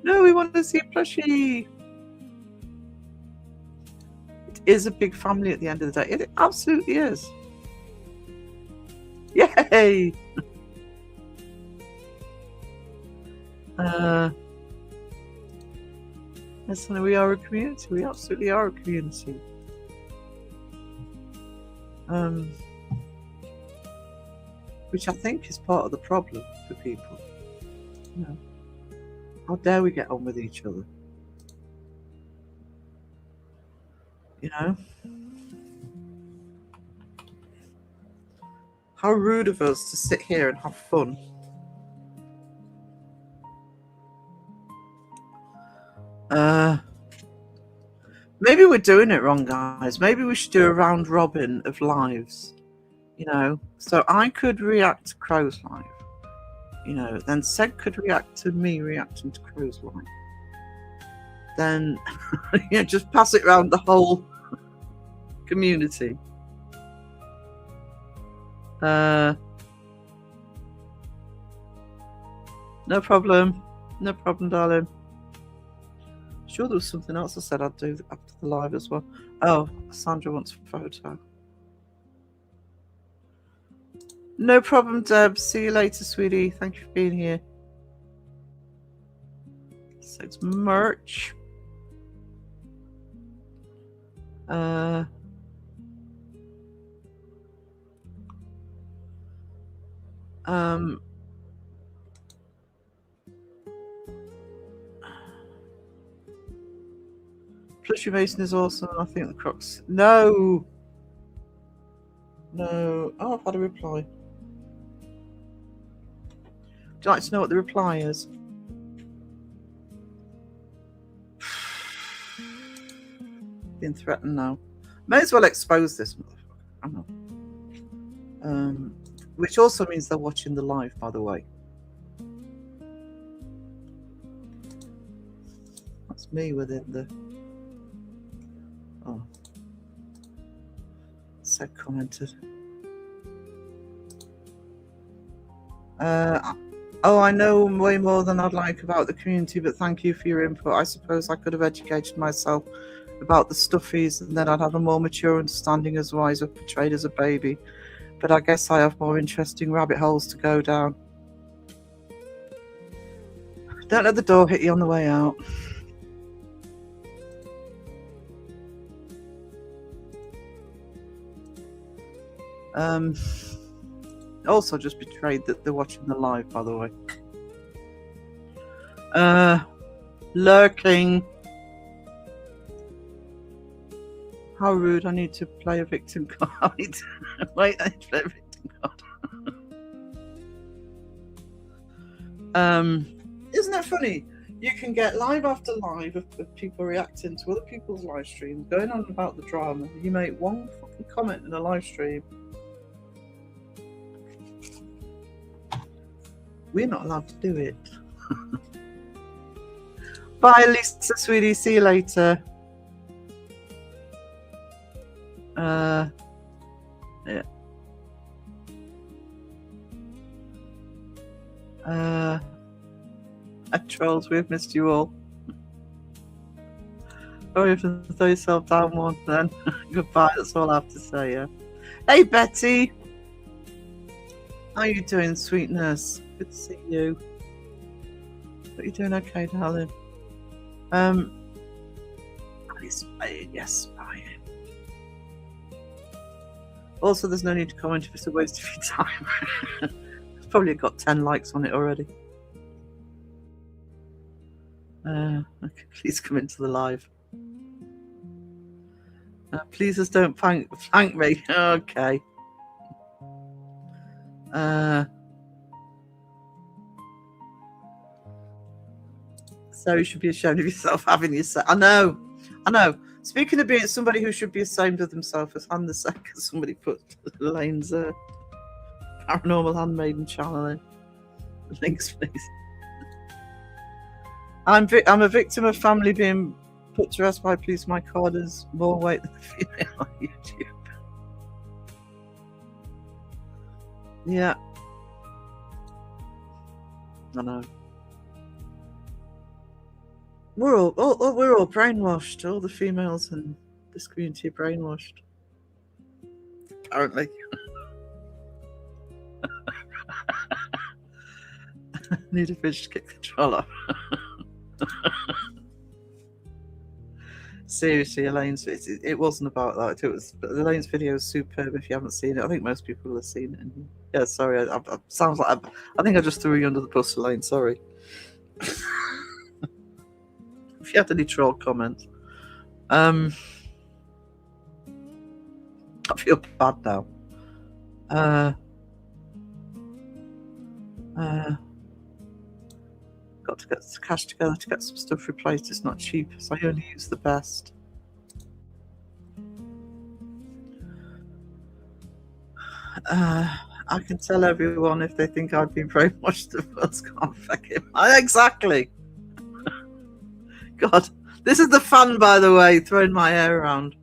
No, we want to see a plushie. It is a big family at the end of the day. It absolutely is. Yay! Listen, we are a community. We absolutely are a community. Which I think is part of the problem for people. You know, how dare we get on with each other? You know? How rude of us to sit here and have fun. Maybe we're doing it wrong, guys. Maybe we should do a round robin of lives. You know, so I could react to Crow's live. You know, then Seg could react to me reacting to Crow's live. Then, yeah, just pass it around the whole community. No problem. No problem, darling. Sure, there was something else I said I'd do after the live as well. Oh, Sandra wants a photo. No problem, Deb. See you later, sweetie. Thank you for being here. So it's merch. Plushy Mason is awesome. I think the Crocs. No. No. Oh, I've had a reply. Would you like to know what the reply is? Being threatened now. May as well expose this motherfucker. I know. Which also means they're watching the live, by the way. That's me within the. Oh. Seg commented. Oh, I know way more than I'd like about the community, but thank you for your input. I suppose I could have educated myself about the stuffies, and then I'd have a more mature understanding as why I was portrayed as a baby. But I guess I have more interesting rabbit holes to go down. Don't let the door hit you on the way out. Also just betrayed that they're watching the live, by the way. Lurking. How rude. I need to play a victim card. Wait, I need to play a victim card. Isn't that funny? You can get live after live of people reacting to other people's live streams, going on about the drama. You make one fucking comment in a live stream. We're not allowed to do it. Bye, Lisa, sweetie. See you later. Yeah. Trolls, we've missed you all. Or even throw yourself down one then. Goodbye, that's all I have to say, yeah. Hey Betty! How are you doing, sweetness? Good to see you. Are you doing okay, darling? He's spying, yes, spying. Also, there's no need to comment if it's a waste of your time. It's probably got 10 likes on it already. Okay, please come into the live. Please just don't thank me. Okay. So you should be ashamed of yourself having yourself. I know. Speaking of being somebody who should be ashamed of themselves, as hand the second somebody put Elaine's Paranormal Handmaiden channel in. Links, please. I'm a victim of family being put to rest by police. My card is more weight than a female on YouTube. Yeah. I know. We're all brainwashed. All the females in this community are brainwashed. Apparently. Need a fish to kick the troll off. Seriously, Elaine's it wasn't about that. But Elaine's video is superb. If you haven't seen it, I think most people will have seen it. Yeah, sorry. I sounds like I think I just threw you under the bus, Elaine. Sorry. If you had any troll comments, I feel bad now. Got to get the cash together to get some stuff replaced. It's not cheap, so I only use the best. I can tell everyone if they think I've been brainwashed, the words can't fuck him. Exactly. God, this is the fun, by the way, throwing my hair around.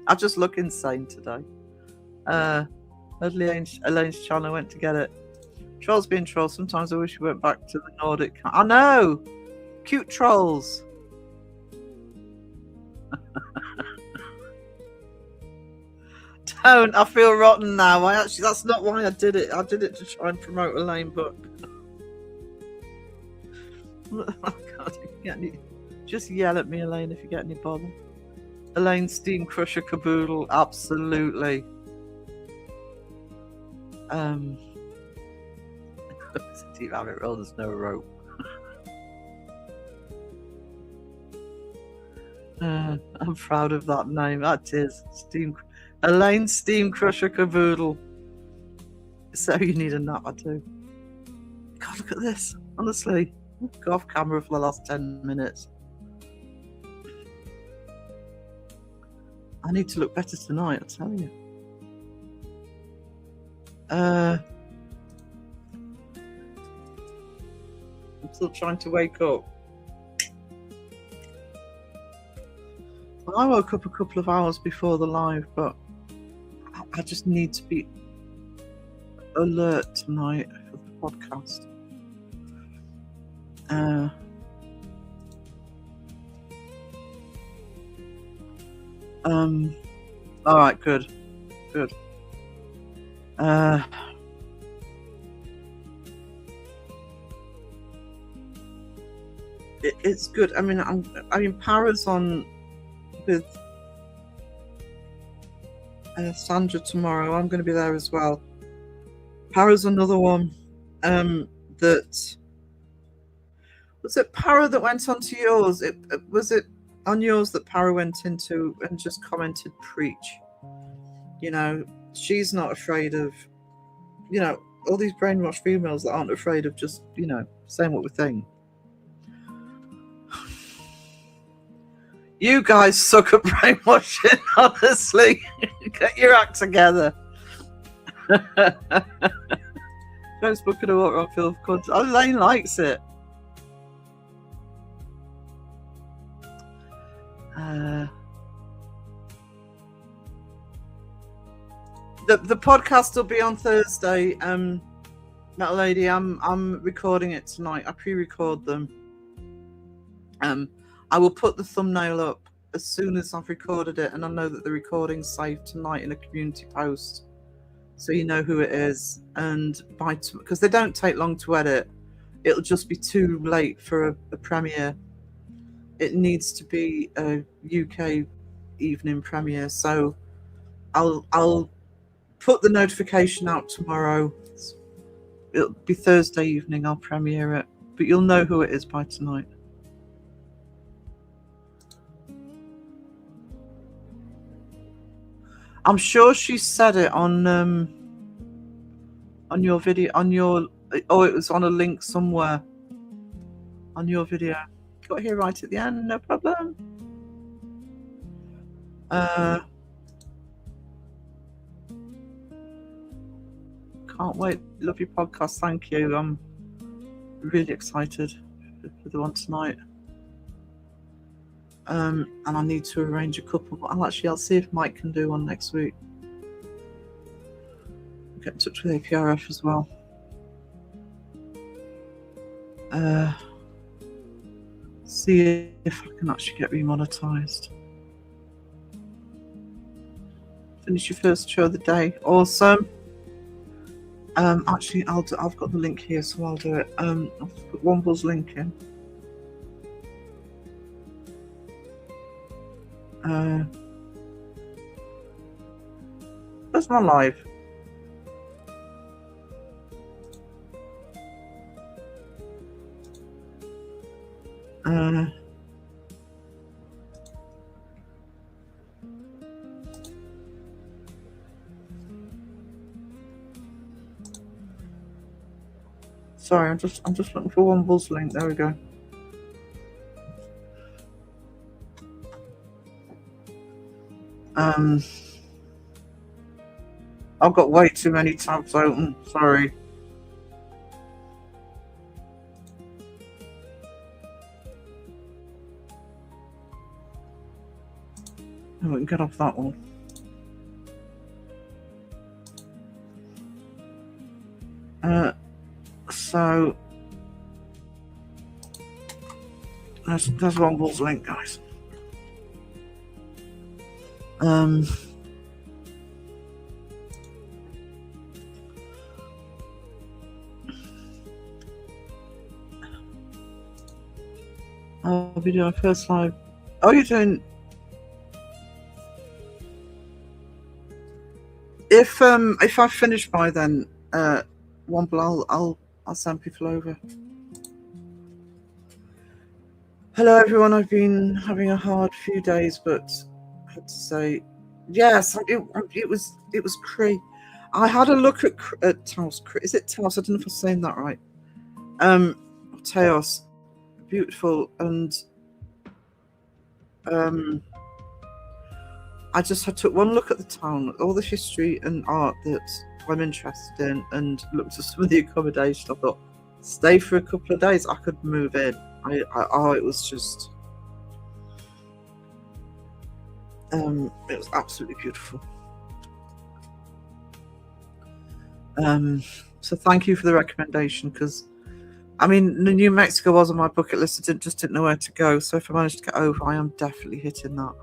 I just look insane today. Elaine's channel went to get it. Trolls being trolls. Sometimes I wish we went back to the Nordic. I know! Cute trolls. Don't. I feel rotten now. That's not why I did it. I did it to try and promote Elaine book. Oh God, if you get any, just yell at me, Elaine, if you get any bother. Elaine Steam Crusher Caboodle, absolutely. Deep rabbit roll, there's no rope. I'm proud of that name. That is Elaine Steam Crusher Caboodle. So you need a nap, I do. God, look at this. Honestly, go off camera for the last 10 minutes. I need to look better tonight, I tell you. I'm still trying to wake up. Well, I woke up a couple of hours before the live, but I just need to be alert tonight for the podcast. All right, good. It's good. I mean, Para's on with Sandra tomorrow. I'm going to be there as well. Para's another one. That was it. Para that went onto yours. Was it on yours that Para went into and just commented preach. You know, she's not afraid of, you know, all these brainwashed females that aren't afraid of just, you know, saying what we think. You guys suck at brainwashing, honestly. Get your act together. Facebook and water on Phil Cunt. Elaine likes it. The podcast will be on Thursday. Metal Lady, I'm recording it tonight. I pre-record them. I will put the thumbnail up as soon as I've recorded it, and I know that the recording's saved tonight in a community post, so you know who it is. And because they don't take long to edit, it'll just be too late for a premiere. It needs to be a UK evening premiere, so I'll put the notification out tomorrow. It'll be Thursday evening. I'll premiere it, but you'll know who it is by tonight. I'm sure she said it on your video, on your, oh, it was on a link somewhere on your video. Got here right at the end, no problem. Can't wait. Love your podcast. Thank you. I'm really excited for the one tonight. And I need to arrange a couple. I'll see if Mike can do one next week. Get in touch with APRF as well. See if I can actually get remonetized. Finish your first show of the day. Awesome. Actually, I've got the link here, so I'll do it. I'll put Womble's link in. That's not live. Sorry, I'm just looking for Womble's link. There we go. I've got way too many tabs open. Sorry. I won't get off that one. So there's Womble's link, guys. I'll be doing first live. Oh, you're doing. If I finish by then, Womble, I'll send people over. Hello, everyone. I've been having a hard few days, but I had to say, yes, it was Cree. I had a look at Taos. Is it Taos? I don't know if I'm saying that right. Taos, beautiful, and I took one look at the town, all the history and art that I'm interested in, and looked at some of the accommodation. I thought, stay for a couple of days. I could move in. It was just, it was absolutely beautiful. So thank you for the recommendation, because I mean, New Mexico was on my bucket list. I just didn't know where to go. So if I managed to get over, I am definitely hitting that.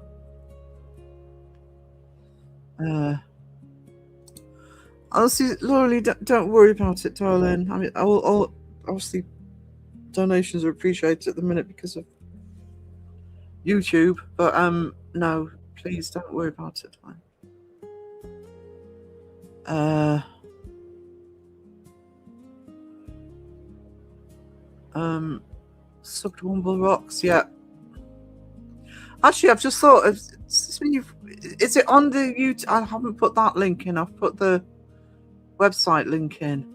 Honestly, Laurie, don't worry about it, darling. I mean, all obviously donations are appreciated at the minute because of YouTube, but no, please don't worry about it, darling. Subbed Womble Rocks, yeah. Actually, I've just thought of. Is it on the YouTube? I haven't put that link in. I've put the website link in.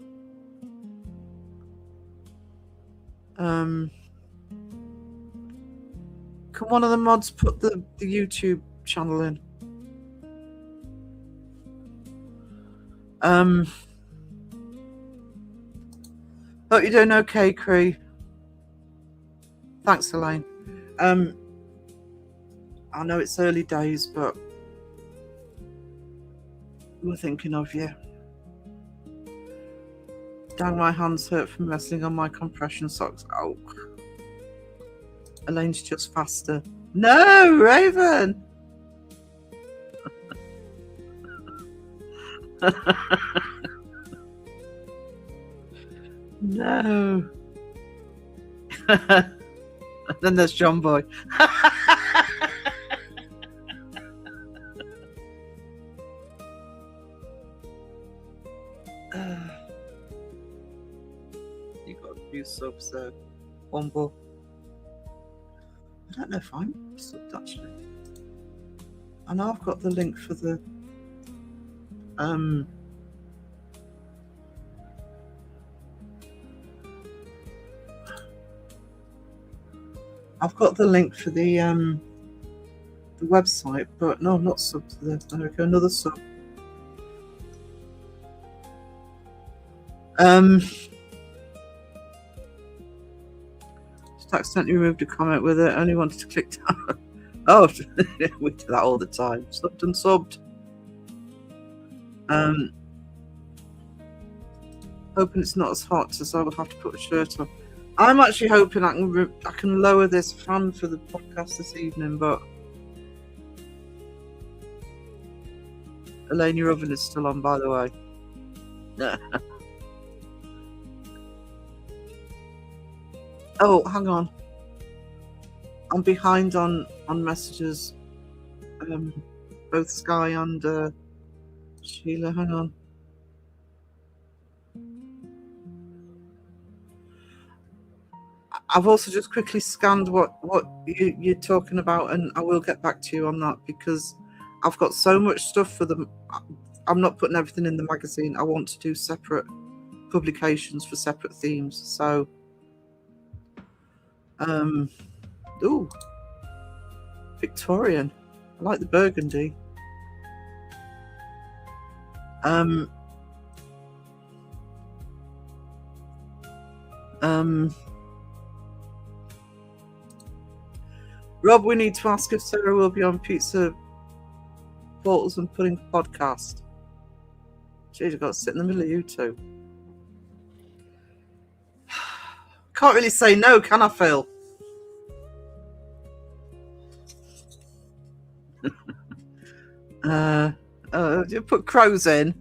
Can one of the mods put the YouTube channel in? Hope you're doing okay, Cree. Thanks, Elaine. I know it's early days, but we're thinking of you. Dang, my hands hurt from wrestling on my compression socks. Oh. Elaine's just faster. No, Raven! No. Then there's John Boy. You got a few subs there. One more. I don't know if I'm subbed actually. I know I've got the link for the I've got the link for the website, but no, I'm not subbed to the. There we go, another sub. Just accidentally removed a comment with it. Only wanted to click down. Oh, we do that all the time. Subbed and subbed. Hoping it's not as hot as I will have to put a shirt on. I'm actually hoping I can lower this fan for the podcast this evening, but Elaine, your oven is still on, by the way. Oh, hang on. I'm behind on messages. Both Sky and Sheila. Hang on. I've also just quickly scanned what you're talking about, and I will get back to you on that because I've got so much stuff for them. I'm not putting everything in the magazine. I want to do separate publications for separate themes. So, ooh, Victorian. I like the burgundy. Rob, we need to ask if Sarah will be on Pizza Portals and Pudding podcast. Jeez, I've got to sit in the middle of you two. Can't really say no, can I, Phil? You put crows in.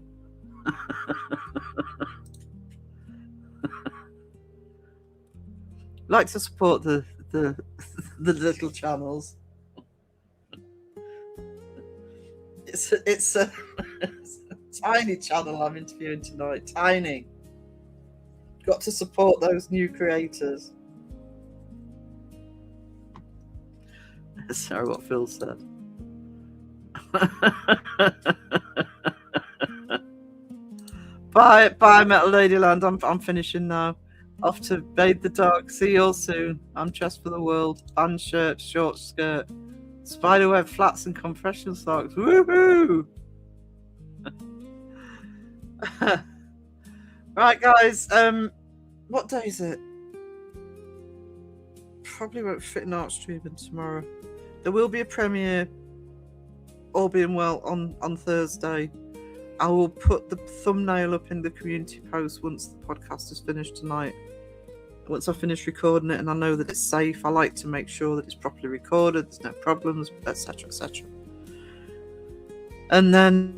Like to support the little channels. It's a tiny channel I'm interviewing tonight. Tiny. Got to support those new creators. Sorry, what Phil said. Bye, Metal Ladyland. I'm finishing now. Off to bathe the dog. See you all soon. I'm dressed for the world. Band shirt, short skirt, spiderweb flats and compression socks. Woohoo! Right, guys. What day is it? Probably won't fit in art streaming tomorrow. There will be a premiere, all being well, on Thursday. I will put the thumbnail up in the community post once the podcast is finished tonight. Once I finish recording it and I know that it's safe, I like to make sure that it's properly recorded, there's no problems, etc, etc. And then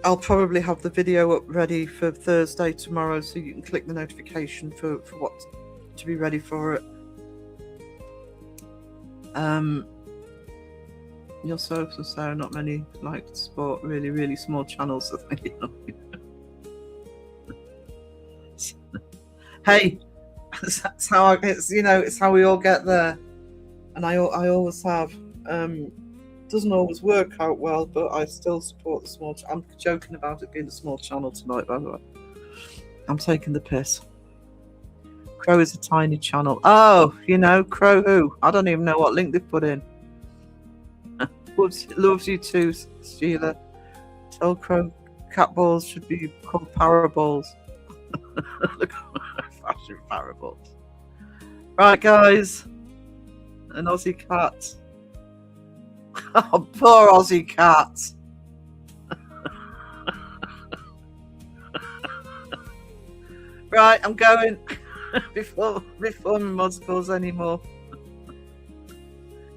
I'll probably have the video up ready for Thursday tomorrow, so you can click the notification for what to be ready for it. Yourself and Sarah, not many like to support really, really small channels. So thank you. Hey, that's how it's how we all get there, and I always have. Doesn't always work out well, but I still support the small. I'm joking about it being a small channel tonight, by the way. I'm taking the piss. Crow is a tiny channel. Oh, Crow who? I don't even know what link they've put in. Loves you too, Sheila. Tell Crow cat balls should be called paraballs. Look at fashion paraballs. Right, guys. An Aussie cat. Oh, poor Aussie cat. Right, I'm going before my mods cause any more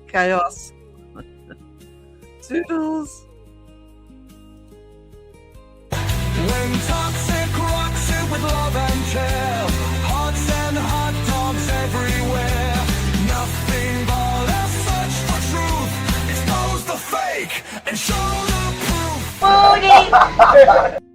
chaos. Toodles. When toxic rocks it with love and care, hearts and hot dogs everywhere. Nothing but a search for truth. Expose the fake and show the proof.